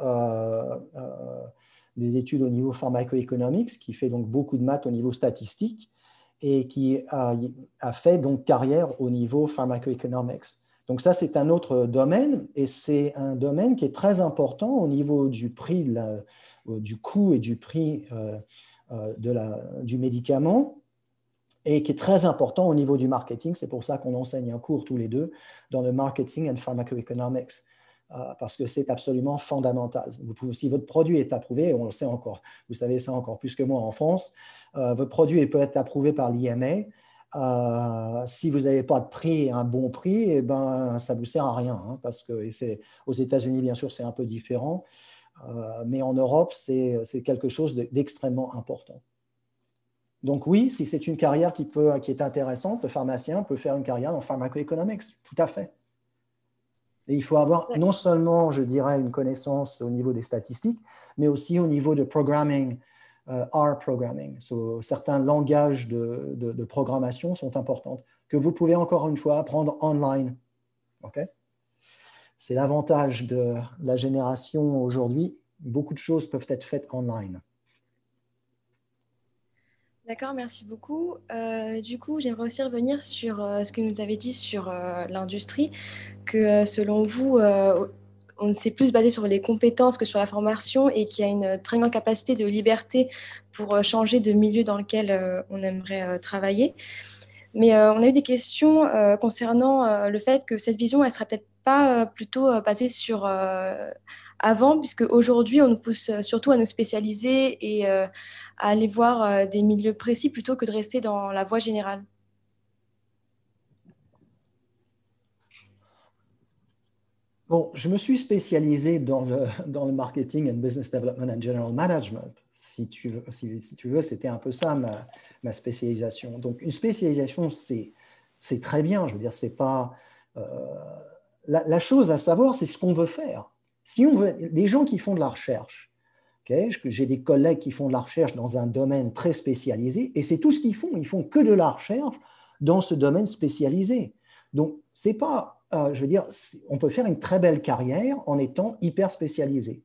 des études au niveau pharmacoeconomics, qui fait donc beaucoup de maths au niveau statistique et qui a fait donc carrière au niveau pharmacoeconomics. Donc ça, c'est un autre domaine et c'est un domaine qui est très important au niveau du prix, du coût et du prix du médicament. et qui est très important au niveau du marketing. C'est pour ça qu'on enseigne un cours tous les deux dans le marketing and pharmacoeconomics, parce que c'est absolument fondamental. Si votre produit est approuvé, on le sait encore, vous savez ça encore plus que moi en France, votre produit peut être approuvé par l'IMA. Si vous n'avez pas de prix, un bon prix, eh ben, ça ne vous sert à rien, hein, parce que aux États-Unis, bien sûr, c'est un peu différent, mais en Europe, c'est quelque chose d'extrêmement important. Donc oui, si c'est une carrière qui est intéressante, le pharmacien peut faire une carrière en pharmacoeconomics, tout à fait. Et il faut avoir non seulement, je dirais, une connaissance au niveau des statistiques, mais aussi au niveau de programming, R programming. Certains langages de programmation sont importants, que vous pouvez encore une fois apprendre online. Okay? C'est l'avantage de la génération aujourd'hui. Beaucoup de choses peuvent être faites online. D'accord, merci beaucoup. Du coup, j'aimerais aussi revenir sur ce que vous nous avez dit sur l'industrie, que selon vous, on s'est plus basé sur les compétences que sur la formation et qu'il y a une très grande capacité de liberté pour changer de milieu dans lequel on aimerait travailler. Mais on a eu des questions concernant le fait que cette vision, elle serait peut-être pas plutôt basée sur avant, puisque aujourd'hui, on nous pousse surtout à nous spécialiser et à aller voir des milieux précis plutôt que de rester dans la voie générale. Bon, je me suis spécialisé dans le marketing and business development and general management. Si tu veux, c'était un peu ça ma spécialisation. Donc, une spécialisation, c'est très bien. Je veux dire, c'est pas la chose à savoir, c'est ce qu'on veut faire. Si on veut, les gens qui font de la recherche, okay, j'ai des collègues qui font de la recherche dans un domaine très spécialisé, et c'est tout ce qu'ils font. Ils font que de la recherche dans ce domaine spécialisé. Donc, c'est pas je veux dire, on peut faire une très belle carrière en étant hyper spécialisé.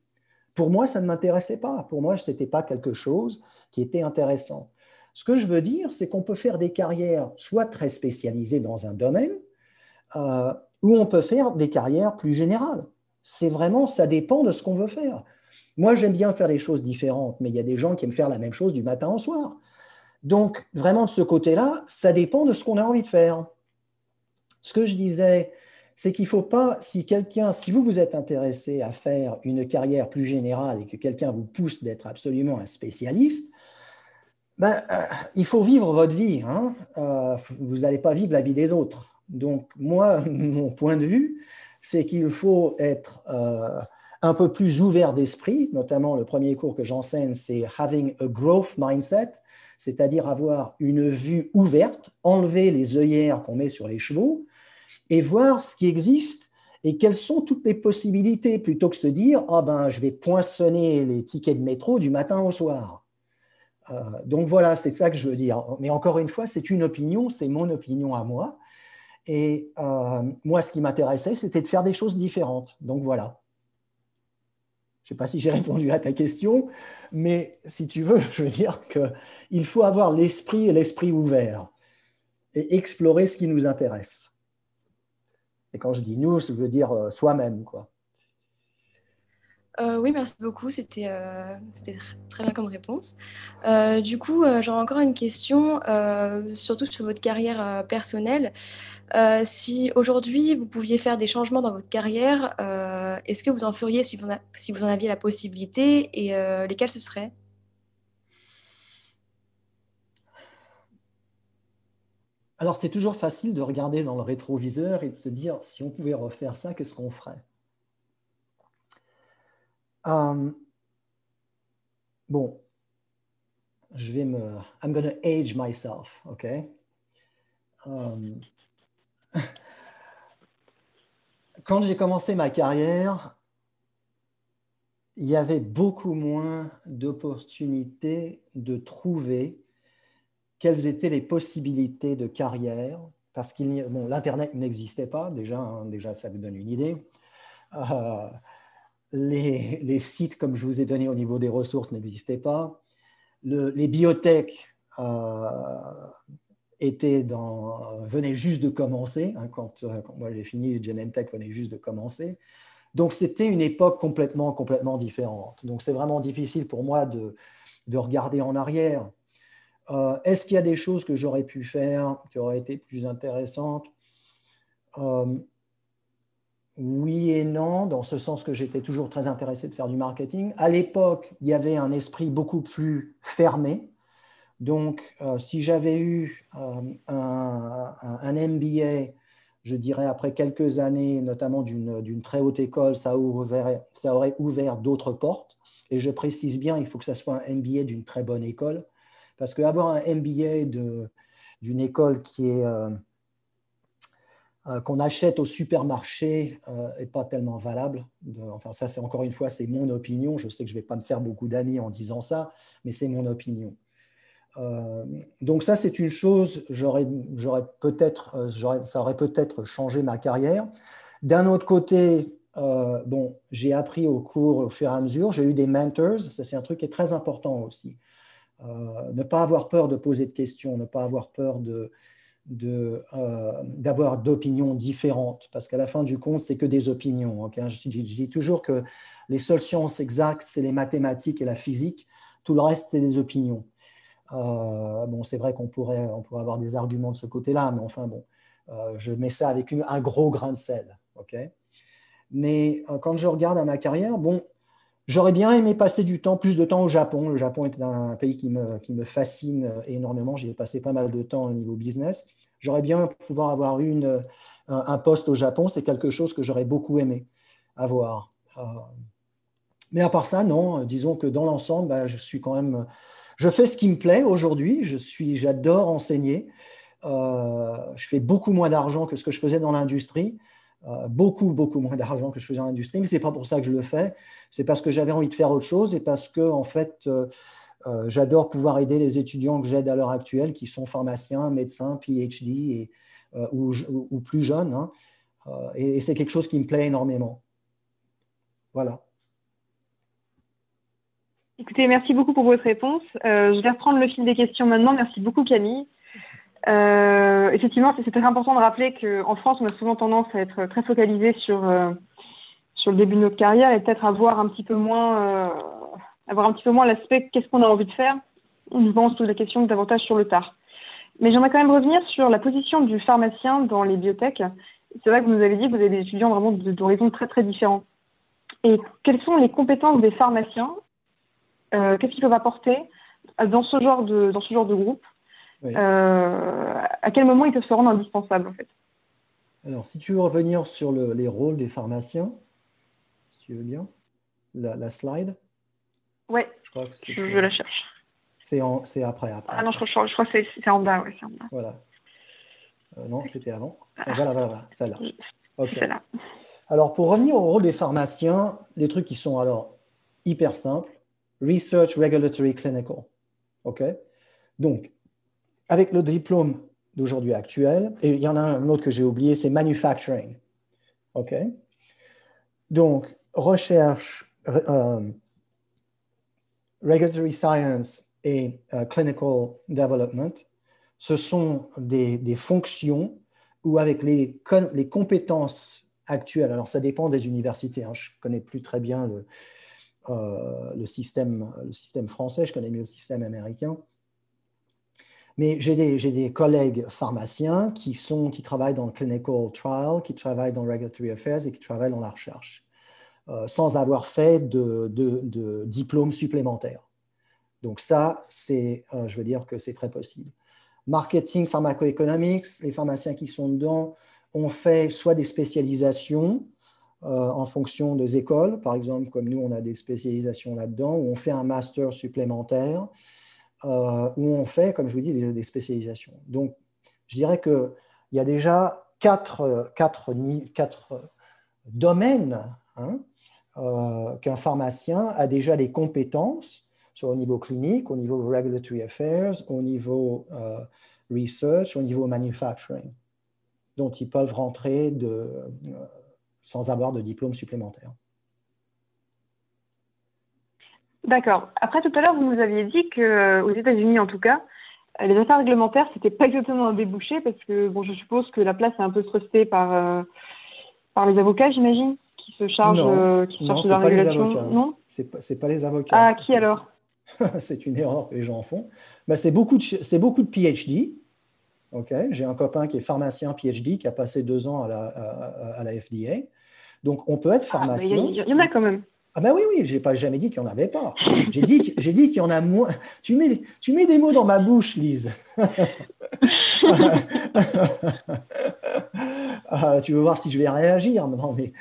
Pour moi, ça ne m'intéressait pas. Pour moi, ce n'était pas quelque chose qui était intéressant. Ce que je veux dire, c'est qu'on peut faire des carrières soit très spécialisées dans un domaine, ou on peut faire des carrières plus générales. C'est vraiment, ça dépend de ce qu'on veut faire. Moi, j'aime bien faire des choses différentes, mais il y a des gens qui aiment faire la même chose du matin au soir. Donc, vraiment, de ce côté-là, ça dépend de ce qu'on a envie de faire. Ce que je disais, c'est qu'il ne faut pas, si vous êtes intéressé à faire une carrière plus générale et que quelqu'un vous pousse d'être absolument un spécialiste, il faut vivre votre vie. Hein. Vous n'allez pas vivre la vie des autres. Donc, moi, mon point de vue, c'est qu'il faut être un peu plus ouvert d'esprit. Notamment, le premier cours que j'enseigne, c'est « having a growth mindset », c'est-à-dire avoir une vue ouverte, enlever les œillères qu'on met sur les chevaux, et voir ce qui existe et quelles sont toutes les possibilités, plutôt que de se dire « je vais poinçonner les tickets de métro du matin au soir ». Donc voilà, c'est ça que je veux dire. Mais encore une fois, c'est une opinion, c'est mon opinion à moi. Et moi, ce qui m'intéressait, c'était de faire des choses différentes. Donc voilà. Je ne sais pas si j'ai répondu à ta question, mais si tu veux, je veux dire qu'il faut avoir l'esprit et l'esprit ouvert et explorer ce qui nous intéresse. Et quand je dis nous, je veux dire soi-même, quoi. Oui, merci beaucoup. C'était très bien comme réponse. Du coup, j'aurais encore une question, surtout sur votre carrière personnelle. Si aujourd'hui, vous pouviez faire des changements dans votre carrière, est-ce que vous en feriez si vous en aviez la possibilité et lesquels ce seraient? Alors, c'est toujours facile de regarder dans le rétroviseur et de se dire, si on pouvait refaire ça, qu'est-ce qu'on ferait? Bon, I'm going to age myself, OK? Quand j'ai commencé ma carrière, il y avait beaucoup moins d'opportunités de trouver quelles étaient les possibilités de carrière, parce que l'Internet n'existait pas, déjà, hein, déjà, ça vous donne une idée. Les sites, comme je vous ai donné au niveau des ressources, n'existaient pas. Les biotech venaient juste de commencer. Hein, quand moi j'ai fini, Genentech venait juste de commencer. Donc, c'était une époque complètement différente. Donc, c'est vraiment difficile pour moi de regarder en arrière. Est-ce qu'il y a des choses que j'aurais pu faire qui auraient été plus intéressantes? Oui et non, dans ce sens que j'étais toujours très intéressé de faire du marketing. À l'époque, il y avait un esprit beaucoup plus fermé. Donc, si j'avais eu un MBA, je dirais après quelques années, notamment d'une très haute école, ça aurait ouvert d'autres portes. Et je précise bien, il faut que ça soit un MBA d'une très bonne école. Parce qu'avoir un MBA d'une école qui est, qu'on achète au supermarché n'est pas tellement valable. Enfin, ça, c'est encore une fois, c'est mon opinion. Je sais que je ne vais pas me faire beaucoup d'amis en disant ça, mais c'est mon opinion. Donc ça, c'est une chose, ça aurait peut-être changé ma carrière. D'un autre côté, bon, j'ai appris au fur et à mesure, j'ai eu des mentors, ça c'est un truc qui est très important aussi. Ne pas avoir peur de poser de questions, ne pas avoir peur d'avoir d'opinions différentes, parce qu'à la fin du compte, c'est que des opinions. Okay? Je dis toujours que les seules sciences exactes, c'est les mathématiques et la physique, tout le reste, c'est des opinions. Bon, c'est vrai qu'on pourrait avoir des arguments de ce côté-là, mais enfin bon, je mets ça avec un gros grain de sel. Okay? Mais quand je regarde à ma carrière, bon, j'aurais bien aimé passer plus de temps au Japon. Le Japon est un pays qui me fascine énormément. J'y ai passé pas mal de temps au niveau business. J'aurais bien pouvoir avoir un poste au Japon. C'est quelque chose que j'aurais beaucoup aimé avoir. Mais à part ça, non. Disons que dans l'ensemble, bah, je fais ce qui me plaît aujourd'hui. J'adore enseigner. Je fais beaucoup moins d'argent que ce que je faisais dans l'industrie. Beaucoup moins d'argent que je faisais dans l'industrie, mais ce n'est pas pour ça que je le fais. C'est parce que j'avais envie de faire autre chose et parce que, en fait, j'adore pouvoir aider les étudiants que j'aide à l'heure actuelle, qui sont pharmaciens, médecins, PhD ou plus jeunes. Hein. Et c'est quelque chose qui me plaît énormément. Voilà. Écoutez, merci beaucoup pour votre réponse. Je vais reprendre le fil des questions maintenant. Merci beaucoup, Camille. Effectivement, c'est très important de rappeler qu'en France, on a souvent tendance à être très focalisé sur le début de notre carrière et peut-être avoir un petit peu moins l'aspect qu'est-ce qu'on a envie de faire. On pense toutes les questions davantage sur le tard. Mais j'aimerais quand même revenir sur la position du pharmacien dans les biotech. C'est vrai que vous nous avez dit que vous avez des étudiants vraiment d'horizons très très différents. Et quelles sont les compétences des pharmaciens? Qu'est-ce qu'ils peuvent apporter dans ce genre de groupe? Oui. À quel moment ils peuvent se rendre indispensables en fait? Alors, si tu veux revenir sur les rôles des pharmaciens, si tu veux bien, la slide. Oui, je la cherche. C'est après. Ah non, je crois que c'est en bas. Ouais, c'est en bas. Voilà. Non, c'était avant. Voilà, celle-là. Okay. Celle-là. Alors, pour revenir au rôle des pharmaciens, les trucs qui sont alors hyper simples. Research, Regulatory, Clinical. OK? Donc, avec le diplôme d'aujourd'hui actuel, et il y en a un autre que j'ai oublié, c'est Manufacturing. OK? Donc, recherche, Regulatory Science et Clinical Development, ce sont des fonctions où avec les compétences actuelles, alors ça dépend des universités, hein, je ne connais plus très bien le système français, je connais mieux le système américain. Mais j'ai des collègues pharmaciens qui travaillent dans le clinical trial, qui travaillent dans regulatory affairs et qui travaillent dans la recherche, sans avoir fait de diplôme supplémentaire. Donc ça, je veux dire que c'est très possible. Marketing, pharmacoeconomics, les pharmaciens qui sont dedans ont fait soit des spécialisations, en fonction des écoles, par exemple, comme nous, on a des spécialisations là-dedans, où on fait un master supplémentaire, où on fait, comme je vous dis, des spécialisations. Donc, je dirais qu'il y a déjà quatre domaines hein, qu'un pharmacien a déjà des compétences sur au niveau clinique, au niveau regulatory affairs, au niveau research, au niveau manufacturing, dont ils peuvent rentrer sans avoir de diplôme supplémentaire. D'accord. Après, tout à l'heure, vous nous aviez dit qu'aux États-Unis, en tout cas, les affaires réglementaires, ce n'était pas exactement un débouché parce que, bon, je suppose que la place est un peu trustée par les avocats, j'imagine, qui se chargent de la régulation. Non, c'est pas les avocats. Non, c'est pas les avocats. Ah, qui alors? c'est une erreur que les gens font. Ben, c'est beaucoup de PhD. Okay. J'ai un copain qui est pharmacien PhD qui a passé 2 ans à la FDA. Donc, on peut être pharmacien. Il y en a quand même. Ah ben oui, je n'ai pas jamais dit qu'il n'y en avait pas. J'ai dit qu'il y en a moins. Tu mets des mots dans ma bouche, Lise. Tu veux voir si je vais réagir? Non, mais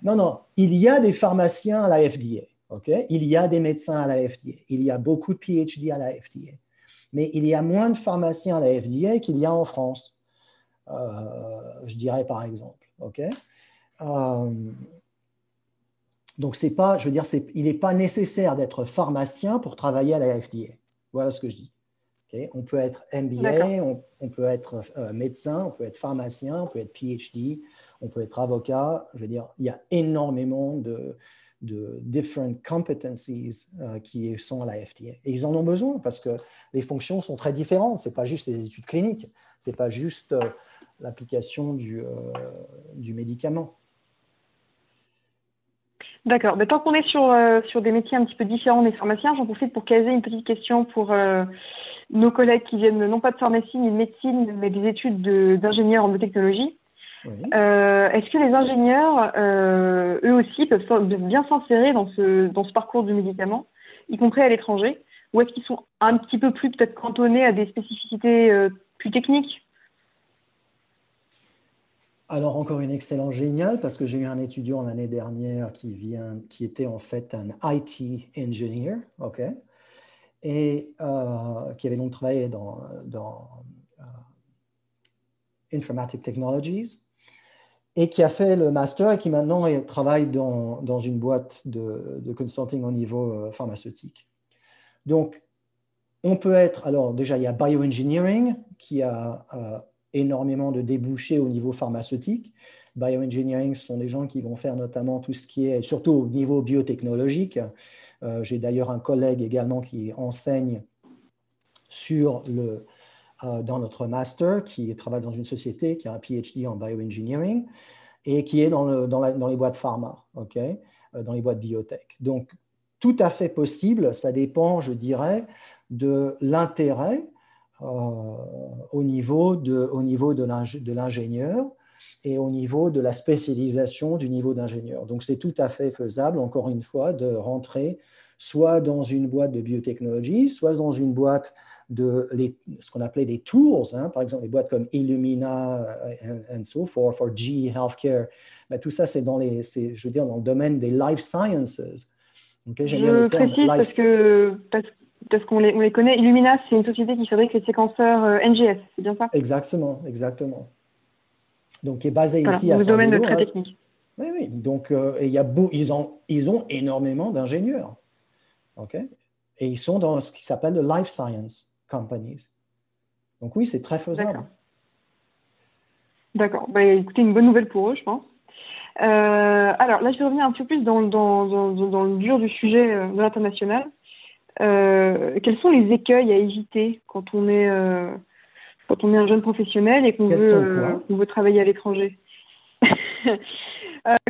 non, il y a des pharmaciens à la FDA. Okay? Il y a des médecins à la FDA. Il y a beaucoup de PhD à la FDA. Mais il y a moins de pharmaciens à la FDA qu'il y a en France, je dirais par exemple. Okay? Donc, c'est pas, je veux dire, il n'est pas nécessaire d'être pharmacien pour travailler à la FDA. Voilà ce que je dis. Okay? On peut être MBA, on peut être médecin, on peut être pharmacien, on peut être PhD, on peut être avocat. Je veux dire, il y a énormément de different competencies qui sont à la FDA. Et ils en ont besoin parce que les fonctions sont très différentes. Ce n'est pas juste les études cliniques, ce n'est pas juste l'application du médicament. D'accord. Mais tant qu'on est sur des métiers un petit peu différents des pharmaciens, j'en profite pour caser une petite question pour nos collègues qui viennent non pas de pharmacie ni de médecine, mais des études d'ingénieurs en biotechnologie. Oui. Est-ce que les ingénieurs, eux aussi, peuvent bien s'insérer dans ce parcours du médicament, y compris à l'étranger, ou est-ce qu'ils sont un petit peu plus peut-être cantonnés à des spécificités plus techniques? Alors, encore une excellente géniale, parce que j'ai eu un étudiant l'année dernière qui était en fait un IT engineer, OK, et qui avait donc travaillé dans Informatic Technologies, et qui a fait le master et qui maintenant travaille dans une boîte de consulting au niveau pharmaceutique. Donc, on peut être, alors déjà, il y a bioengineering qui a énormément de débouchés au niveau pharmaceutique. Bioengineering, ce sont des gens qui vont faire notamment tout ce qui est, surtout au niveau biotechnologique. J'ai d'ailleurs un collègue également qui enseigne dans notre master, qui travaille dans une société qui a un PhD en bioengineering et qui est dans les boîtes pharma, okay, dans les boîtes biotech. Donc, tout à fait possible, ça dépend, je dirais, de l'intérêt au niveau de l'ingénieur et au niveau de la spécialisation du niveau d'ingénieur. Donc, c'est tout à fait faisable, encore une fois, de rentrer soit dans une boîte de biotechnologie, soit dans une boîte ce qu'on appelait des tools, hein, par exemple, les boîtes comme Illumina and so forth, for GE Healthcare. Ben, tout ça, c'est dans le domaine des life sciences. Okay, je précise parce qu'on les connaît. Illumina, c'est une société qui fabrique les séquenceurs NGS, c'est bien ça? Exactement. Donc, qui est basée ici dans à le San Diego. Domaine très technique. Oui. Donc, ils ont énormément d'ingénieurs. Okay? Et ils sont dans ce qui s'appelle le life science companies. Donc oui, c'est très faisable. D'accord. Bah, écoutez, une bonne nouvelle pour eux, je pense. Alors là, je vais revenir un peu plus dans le dur du sujet de l'international. Quels sont les écueils à éviter quand on est un jeune professionnel et qu'on veut travailler à l'étranger?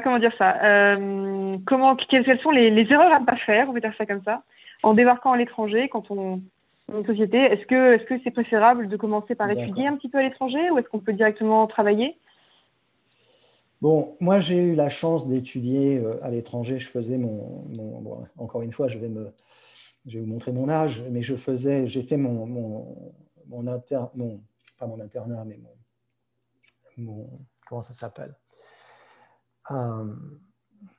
Comment dire ça? Quelles sont les erreurs à ne pas faire, on va dire ça comme ça, en débarquant à l'étranger quand on est une société? Est-ce que c'est préférable de commencer par étudier un petit peu à l'étranger ou est-ce qu'on peut directement travailler? Bon, moi j'ai eu la chance d'étudier à l'étranger. Je faisais bon, encore une fois, je vais vous montrer mon âge, mais j'ai fait pas mon internat, mais comment ça s'appelle?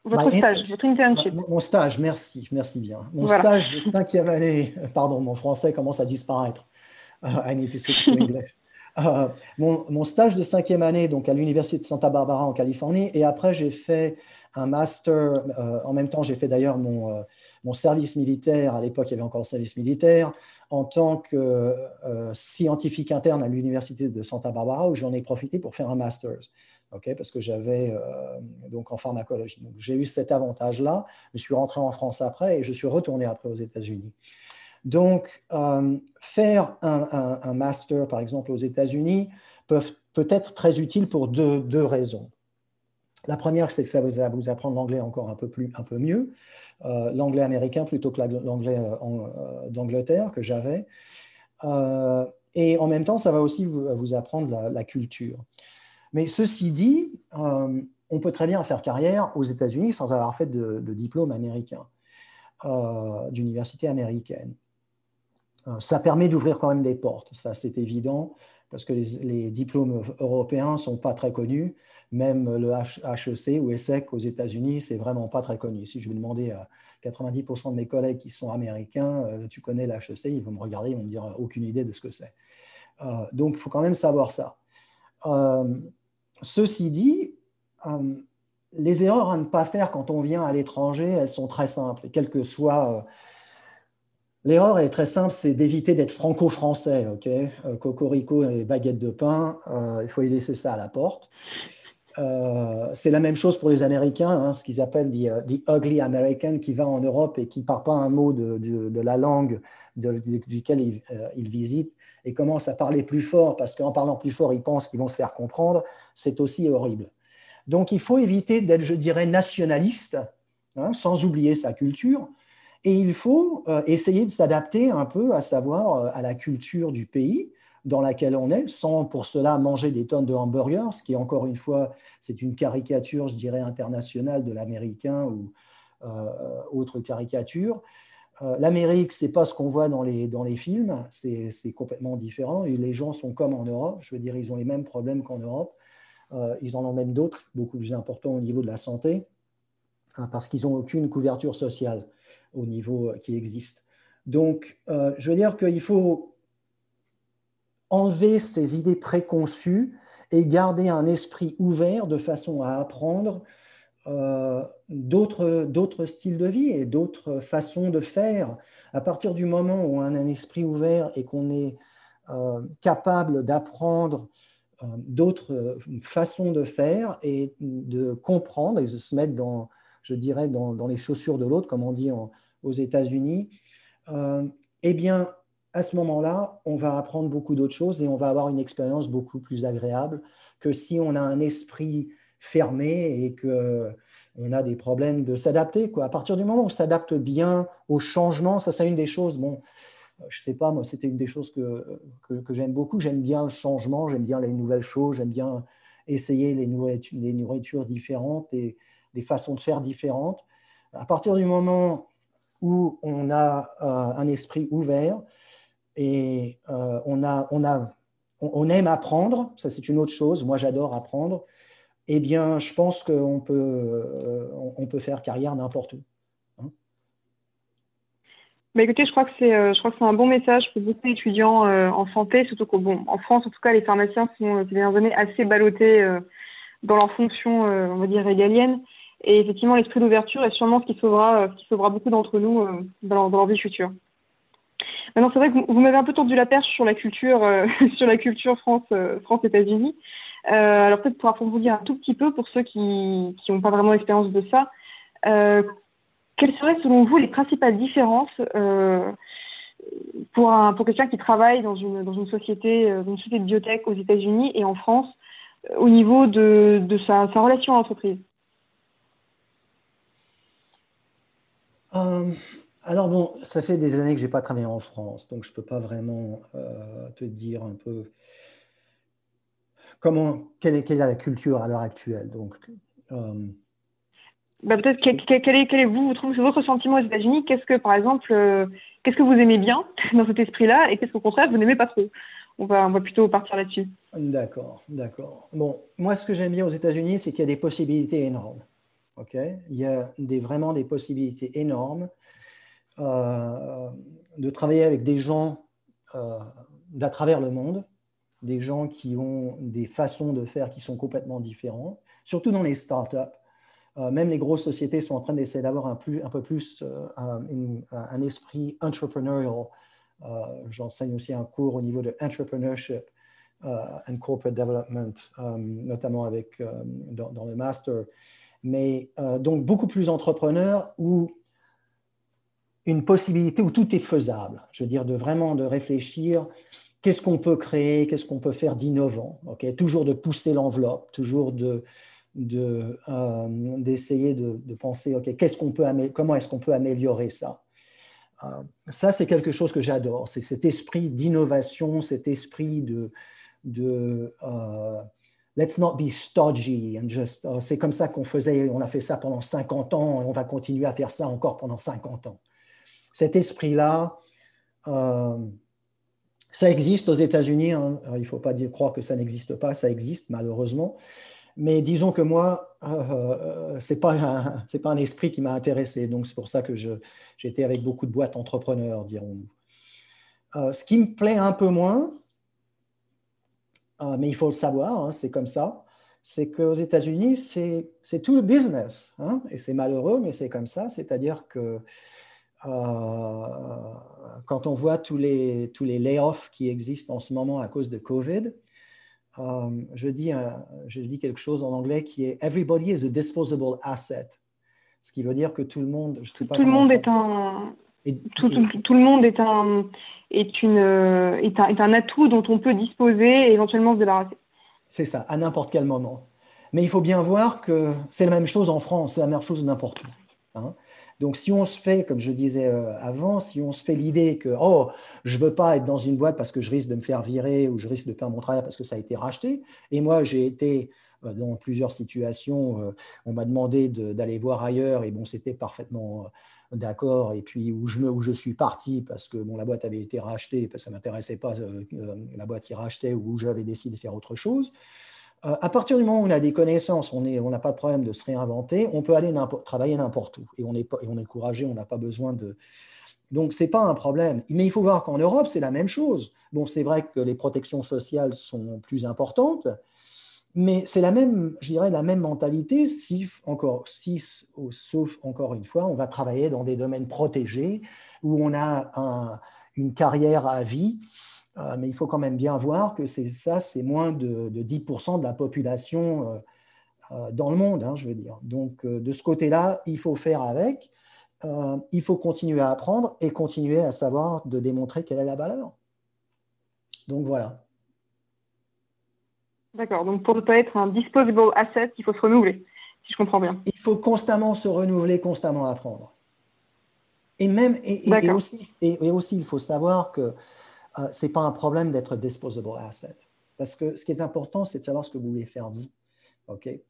Votre stage, votre internship. Mon stage, merci bien. Mon stage de 5e année, pardon, mon français commence à disparaître. I need to switch to English. Mon stage de 5e année, donc à l'Université de Santa Barbara en Californie, et après j'ai fait un master, en même temps j'ai fait d'ailleurs mon service militaire, à l'époque il y avait encore le service militaire, en tant que scientifique interne à l'Université de Santa Barbara, où j'en ai profité pour faire un master. Okay, parce que j'avais donc en pharmacologie. Donc, j'ai eu cet avantage-là. Je suis rentré en France après et je suis retourné après aux États-Unis. Donc, faire un master, par exemple, aux États-Unis peut être très utile pour deux raisons. La première, c'est que ça va vous apprendre l'anglais encore un peu mieux, l'anglais américain plutôt que l'anglais d'Angleterre que j'avais. Et en même temps, ça va aussi vous apprendre la culture. Mais ceci dit, on peut très bien faire carrière aux États-Unis sans avoir fait de diplôme américain, d'université américaine. Ça permet d'ouvrir quand même des portes, ça c'est évident, parce que les diplômes européens ne sont pas très connus. Même le HEC ou ESSEC aux États-Unis, c'est vraiment pas très connu. Si je vais demander à 90% de mes collègues qui sont américains, tu connais l'HEC, ils vont me regarder, ils vont me dire aucune idée de ce que c'est. Donc, il faut quand même savoir ça. Ceci dit, les erreurs à ne pas faire quand on vient à l'étranger, elles sont très simples. Quel que soit... L'erreur, elle est très simple, c'est d'éviter d'être franco-français. Okay, cocorico et baguette de pain, il faut laisser ça à la porte. C'est la même chose pour les Américains, hein, ce qu'ils appellent the ugly American, qui va en Europe et qui ne parle pas un mot de la langue duquel il visite et commence à parler plus fort parce qu'en parlant plus fort, ils pensent qu'ils vont se faire comprendre. C'est aussi horrible. Donc, il faut éviter d'être, je dirais, nationaliste, hein, sans oublier sa culture. Et il faut essayer de s'adapter un peu, à savoir à la culture du pays dans laquelle on est, sans pour cela manger des tonnes de hamburgers, ce qui, encore une fois, c'est une caricature, je dirais, internationale de l'américain ou autre caricature. L'Amérique, ce n'est pas ce qu'on voit dans les films, c'est complètement différent. Et les gens sont comme en Europe, je veux dire, ils ont les mêmes problèmes qu'en Europe. Ils en ont même d'autres, beaucoup plus importants au niveau de la santé, hein, parce qu'ils n'ont aucune couverture sociale au niveau qui existe. Donc, je veux dire qu'il faut enlever ces idées préconçues et garder un esprit ouvert de façon à apprendre d'autres styles de vie et d'autres façons de faire. À partir du moment où on a un esprit ouvert et qu'on est capable d'apprendre d'autres façons de faire et de comprendre et de se mettre dans, je dirais, dans les chaussures de l'autre, comme on dit aux États-Unis, eh bien, à ce moment-là, on va apprendre beaucoup d'autres choses et on va avoir une expérience beaucoup plus agréable que si on a un esprit fermé et qu'on a des problèmes de s'adapter. À partir du moment où on s'adapte bien au changement, ça c'est une des choses, bon, je ne sais pas, moi c'était une des choses que j'aime beaucoup, j'aime bien le changement, j'aime bien les nouvelles choses, j'aime bien essayer les nourritures différentes et des façons de faire différentes. À partir du moment où on a un esprit ouvert et on aime apprendre, ça c'est une autre chose, moi j'adore apprendre, eh bien je pense qu'on peut faire carrière n'importe où. Hein. Bah écoutez, je crois que c'est un bon message pour beaucoup d'étudiants en santé, surtout qu'en France, en tout cas, les pharmaciens sont ces dernières années assez ballottés dans leur fonction, on va dire, régalienne. Et effectivement, l'esprit d'ouverture est sûrement ce qui sauvera beaucoup d'entre nous dans leur vie future. Maintenant, c'est vrai que vous m'avez un peu tendu la perche sur la culture, sur la culture France-États-Unis. Alors peut-être pour approfondir un tout petit peu pour ceux qui n'ont pas vraiment l'expérience de ça, quelles seraient selon vous les principales différences pour quelqu'un qui travaille dans une société de biotech aux États-Unis et en France au niveau de sa relation à l'entreprise? Alors bon, ça fait des années que je n'ai pas travaillé en France, donc je ne peux pas vraiment te dire un peu quelle est la culture à l'heure actuelle. Donc, peut-être quel est votre sentiment aux États-Unis? Qu'est-ce que, par exemple, qu'est-ce que vous aimez bien dans cet esprit-là et qu'est-ce qu'au contraire vous n'aimez pas trop? On va plutôt partir là-dessus. D'accord. Bon, moi, ce que j'aime bien aux États-Unis, c'est qu'il y a des possibilités énormes. Okay, il y a vraiment des possibilités énormes de travailler avec des gens d'à travers le monde, des gens qui ont des façons de faire qui sont complètement différentes, surtout dans les startups. Même les grosses sociétés sont en train d'essayer d'avoir un peu plus un esprit entrepreneurial. J'enseigne aussi un cours au niveau de entrepreneurship and corporate development, notamment dans le master. Mais donc beaucoup plus entrepreneur ou une possibilité où tout est faisable. Je veux dire, vraiment de réfléchir, qu'est-ce qu'on peut créer, qu'est-ce qu'on peut faire d'innovant, okay? Toujours de pousser l'enveloppe, toujours de d'essayer de penser, OK, comment est-ce qu'on peut améliorer ça? Ça, c'est quelque chose que j'adore. C'est cet esprit d'innovation, cet esprit de let's not be stodgy and just, c'est comme ça on a fait ça pendant 50 ans et on va continuer à faire ça encore pendant 50 ans. Cet esprit-là, ça existe aux États-Unis, hein. Il ne faut pas croire que ça n'existe pas, ça existe malheureusement. Mais disons que moi, ce n'est pas un esprit qui m'a intéressé. Donc, c'est pour ça que j'étais avec beaucoup de boîtes entrepreneurs, dirons-nous. Ce qui me plaît un peu moins, mais il faut le savoir, hein, c'est comme ça, c'est qu'aux États-Unis, c'est tout le business. Hein, et c'est malheureux, mais c'est comme ça. C'est-à-dire que quand on voit tous les layoffs qui existent en ce moment à cause de COVID, je dis quelque chose en anglais qui est « Everybody is a disposable asset ». Ce qui veut dire que tout le monde… Je sais pas tout le monde est un… Tout le monde est un atout dont on peut disposer et éventuellement se débarrasser. C'est ça, à n'importe quel moment. Mais il faut bien voir que c'est la même chose en France, c'est la même chose n'importe où. Hein. Donc, si on se fait, comme je disais avant, si on se fait l'idée que je ne veux pas être dans une boîte parce que je risque de me faire virer ou je risque de perdre mon travail parce que ça a été racheté. Et moi, j'ai été dans plusieurs situations, on m'a demandé d'aller voir ailleurs et bon, c'était parfaitement d'accord. Et puis, où je suis parti parce que bon, la boîte avait été rachetée, parce que ça ne m'intéressait pas la boîte qui rachetait ou où j'avais décidé de faire autre chose. À partir du moment où on a des connaissances, on n'a pas de problème de se réinventer, on peut aller travailler n'importe où. Et on est courageux, on n'a pas besoin de… Donc, ce n'est pas un problème. Mais il faut voir qu'en Europe, c'est la même chose. Bon, c'est vrai que les protections sociales sont plus importantes, mais c'est je dirais, la même mentalité sauf encore une fois, on va travailler dans des domaines protégés où on a une carrière à vie. Mais il faut quand même bien voir que c'est moins de 10% de la population dans le monde, hein, je veux dire. Donc, de ce côté-là, il faut faire avec. Il faut continuer à apprendre et continuer à savoir de démontrer quelle est la valeur. Donc, voilà. D'accord. Donc, pour ne pas être un disposable asset, il faut se renouveler, si je comprends bien. Il faut constamment se renouveler, constamment apprendre. Et aussi, il faut savoir que ce n'est pas un problème d'être disposable asset. Parce que ce qui est important, c'est de savoir ce que vous voulez faire vous. Okay?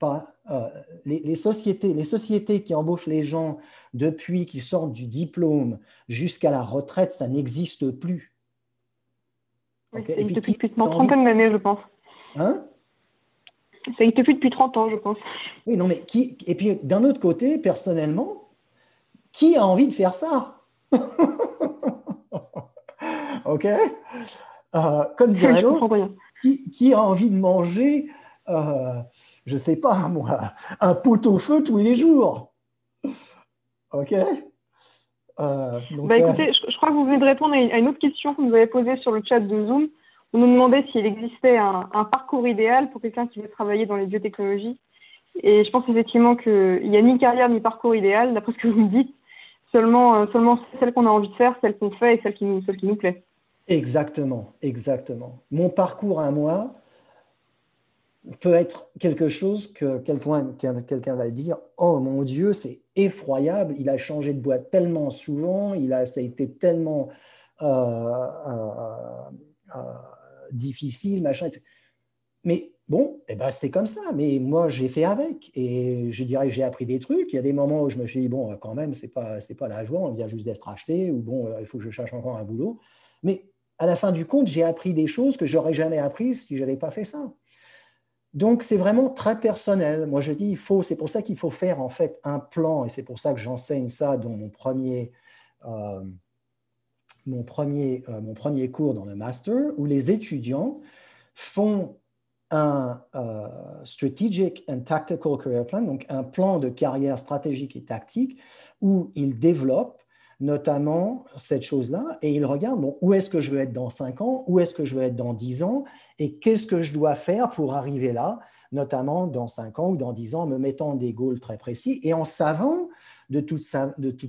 Les sociétés qui embauchent les gens depuis qu'ils sortent du diplôme jusqu'à la retraite, ça n'existe plus. Oui, okay? Ça existe depuis une trentaine d'années, je pense. Hein? Ça existe depuis 30 ans, je pense. Oui, non, mais et puis d'un autre côté, personnellement, qui a envie de faire ça? OK? Comme dirait l'autre, qui a envie de manger, je ne sais pas moi, un pot-au-feu tous les jours? OK? Écoutez, je crois que vous venez de répondre à une autre question que vous nous avez posée sur le chat de Zoom. On nous demandait s'il existait un parcours idéal pour quelqu'un qui veut travailler dans les biotechnologies. Et je pense effectivement qu'il n'y a ni carrière ni parcours idéal, d'après ce que vous me dites. Seulement celle qu'on a envie de faire, celle qu'on fait et celle qui nous plaît. Exactement, exactement. Mon parcours à moi peut être quelque chose que quelqu'un va dire « Oh mon Dieu, c'est effroyable, il a changé de boîte tellement souvent, ça a été tellement difficile, machin. » Mais bon, c'est comme ça. Mais moi, j'ai fait avec. Et je dirais que j'ai appris des trucs. Il y a des moments où je me suis dit, bon, quand même, c'est pas la joie, on vient juste d'être acheté, ou bon, il faut que je cherche encore un boulot. Mais à la fin du compte, j'ai appris des choses que j'aurais jamais apprises si je n'avais pas fait ça. Donc, c'est vraiment très personnel. Moi, je dis, c'est pour ça qu'il faut faire en fait un plan. Et c'est pour ça que j'enseigne ça dans mon premier cours dans le master, où les étudiants font un Strategic and Tactical Career Plan, donc un plan de carrière stratégique et tactique, où ils développent notamment cette chose-là, et ils regardent, bon, où est-ce que je veux être dans 5 ans, où est-ce que je veux être dans 10 ans, et qu'est-ce que je dois faire pour arriver là, notamment dans 5 ans ou dans 10 ans, en me mettant des goals très précis, et en savant de toute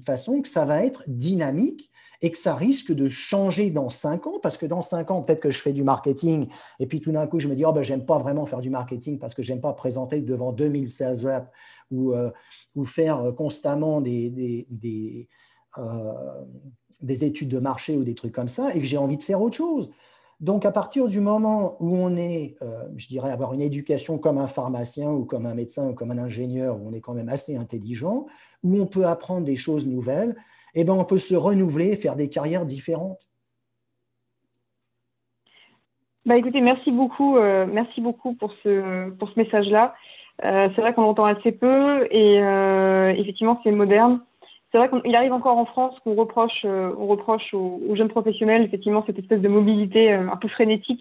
façon que ça va être dynamique et que ça risque de changer dans 5 ans, parce que dans 5 ans, peut-être que je fais du marketing, et puis tout d'un coup, je me dis, oh ben, j'aime pas vraiment faire du marketing parce que j'aime pas présenter devant 2000 sales reps ou faire constamment des études de marché ou des trucs comme ça, et que j'ai envie de faire autre chose. Donc, à partir du moment où on est, je dirais, avoir une éducation comme un pharmacien ou comme un médecin ou comme un ingénieur, où on est quand même assez intelligent, où on peut apprendre des choses nouvelles, eh ben, on peut se renouveler, faire des carrières différentes. Bah, écoutez, merci beaucoup pour ce message-là. C'est vrai qu'on l'entend assez peu et effectivement, c'est moderne. C'est vrai qu'il arrive encore en France qu'on reproche, aux jeunes professionnels, effectivement, cette espèce de mobilité un peu frénétique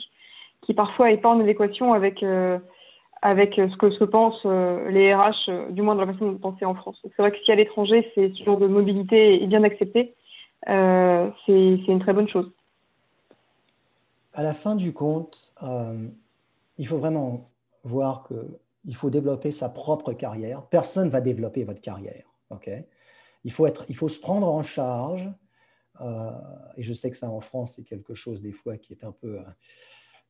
qui parfois n'est pas en adéquation avec ce que pensent les RH, du moins dans la façon de penser en France. C'est vrai que si à l'étranger, ce genre de mobilité est bien accepté, c'est une très bonne chose. À la fin du compte, il faut vraiment voir qu'il faut développer sa propre carrière. Personne ne va développer votre carrière. Okay? Il faut se prendre en charge. Et je sais que ça, en France, c'est quelque chose des fois qui est un peu,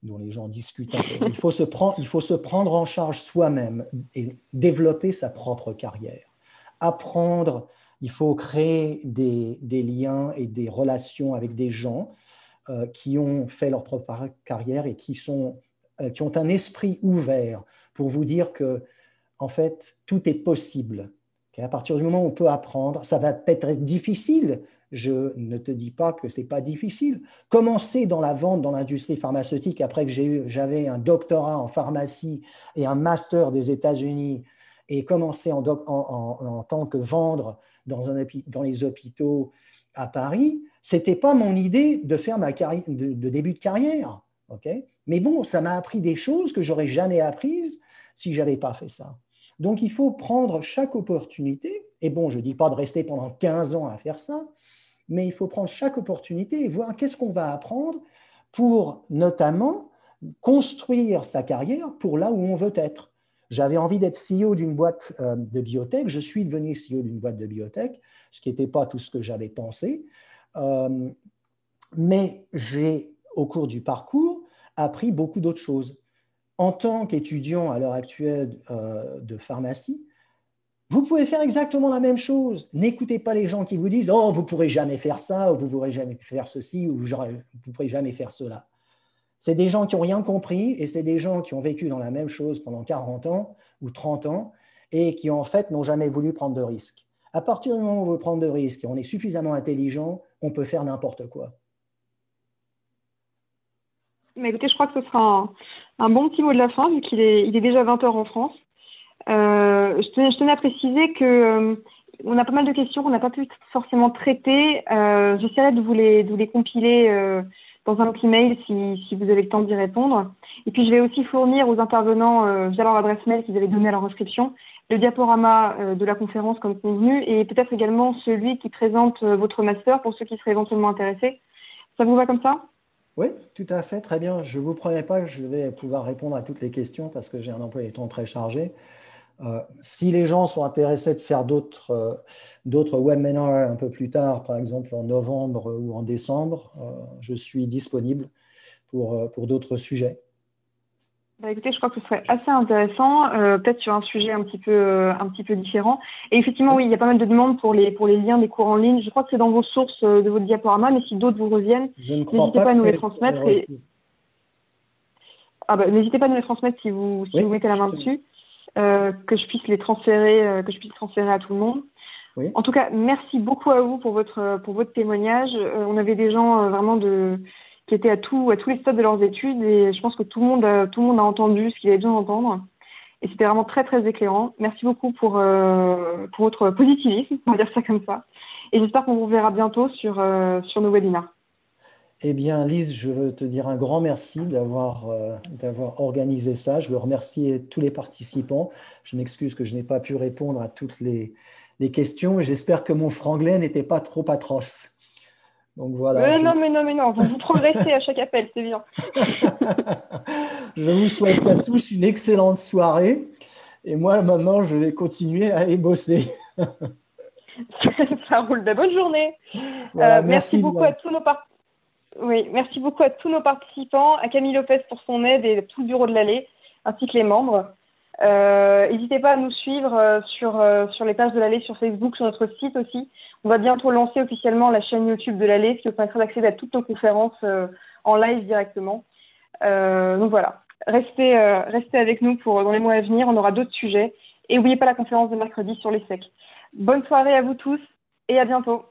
dont les gens discutent un peu. Il faut se prendre en charge soi-même et développer sa propre carrière. Apprendre, il faut créer des liens et des relations avec des gens qui ont fait leur propre carrière et qui ont un esprit ouvert pour vous dire que, en fait, tout est possible. À partir du moment où on peut apprendre, ça va peut-être être difficile. Je ne te dis pas que ce n'est pas difficile. Commencer dans la vente, dans l'industrie pharmaceutique, après que j'avais un doctorat en pharmacie et un master des États-Unis, et commencer en tant que vendre dans les hôpitaux à Paris, ce n'était pas mon idée de faire ma carrière, de début de carrière. Okay? Mais bon, ça m'a appris des choses que j'aurais jamais apprises si je n'avais pas fait ça. Donc, il faut prendre chaque opportunité. Et bon, je ne dis pas de rester pendant 15 ans à faire ça, mais il faut prendre chaque opportunité et voir qu'est-ce qu'on va apprendre pour notamment construire sa carrière pour là où on veut être. J'avais envie d'être CEO d'une boîte de biotech. Je suis devenu CEO d'une boîte de biotech, ce qui n'était pas tout ce que j'avais pensé. Mais j'ai, au cours du parcours, appris beaucoup d'autres choses. En tant qu'étudiant à l'heure actuelle de pharmacie, vous pouvez faire exactement la même chose. N'écoutez pas les gens qui vous disent « Oh, vous ne pourrez jamais faire ça, ou vous ne pourrez jamais faire ceci, ou vous ne pourrez jamais faire cela. » C'est des gens qui n'ont rien compris et c'est des gens qui ont vécu dans la même chose pendant 40 ans ou 30 ans et qui, en fait, n'ont jamais voulu prendre de risques. À partir du moment où on veut prendre de risques et on est suffisamment intelligent, on peut faire n'importe quoi. Mais écoutez, je crois que ce sera un bon petit mot de la fin, vu qu'il est déjà 20 heures en France. Je tenais à préciser que on a pas mal de questions qu'on n'a pas pu forcément traiter. J'essaierai de vous les compiler dans un petit mail si vous avez le temps d'y répondre. Et puis, je vais aussi fournir aux intervenants via leur adresse mail qu'ils avaient donnée à leur inscription le diaporama de la conférence comme convenu et peut-être également celui qui présente votre master pour ceux qui seraient éventuellement intéressés. Ça vous va comme ça ? Oui, tout à fait, très bien. Je ne vous promets pas que je vais pouvoir répondre à toutes les questions parce que j'ai un emploi du temps très chargé. Si les gens sont intéressés de faire d'autres webinars un peu plus tard, par exemple en novembre ou en décembre, je suis disponible pour d'autres sujets. Bah écoutez, je crois que ce serait assez intéressant, peut-être sur un sujet un petit peu différent. Et effectivement, oui, il y a pas mal de demandes pour les liens des cours en ligne. Je crois que c'est dans vos sources de votre diaporama, mais si d'autres vous reviennent, n'hésitez pas à nous les transmettre. N'hésitez pas à nous les transmettre si vous mettez la main dessus, que je puisse les transférer, à tout le monde. Oui. En tout cas, merci beaucoup à vous pour votre témoignage. On avait des gens vraiment qui étaient à tous les stades de leurs études et je pense que tout le monde a entendu ce qu'il avait besoin d'entendre et c'était vraiment très très éclairant. Merci beaucoup pour votre positivisme, on va dire ça comme ça, et j'espère qu'on vous verra bientôt sur nos webinaires. Eh bien, Lise, je veux te dire un grand merci d'avoir organisé ça. Je veux remercier tous les participants. Je m'excuse que je n'ai pas pu répondre à toutes les questions et j'espère que mon franglais n'était pas trop atroce. Donc voilà. Non, vous progressez à chaque appel, c'est bien. Je vous souhaite à tous une excellente soirée et moi maintenant je vais continuer à aller bosser. Ça roule. Bonne journée. Voilà, Merci merci. beaucoup à tous nos merci beaucoup à tous nos participants, à Camille Lopez pour son aide et tout le bureau de l'Allée, ainsi que les membres. N'hésitez pas à nous suivre sur les pages de l'Allée sur Facebook, sur notre site aussi. On va bientôt lancer officiellement la chaîne YouTube de l'Allée, ce qui vous permettra d'accéder à toutes nos conférences en live directement. Donc voilà, restez avec nous dans les mois à venir, on aura d'autres sujets. Et n'oubliez pas la conférence de mercredi sur les SEC. Bonne soirée à vous tous et à bientôt.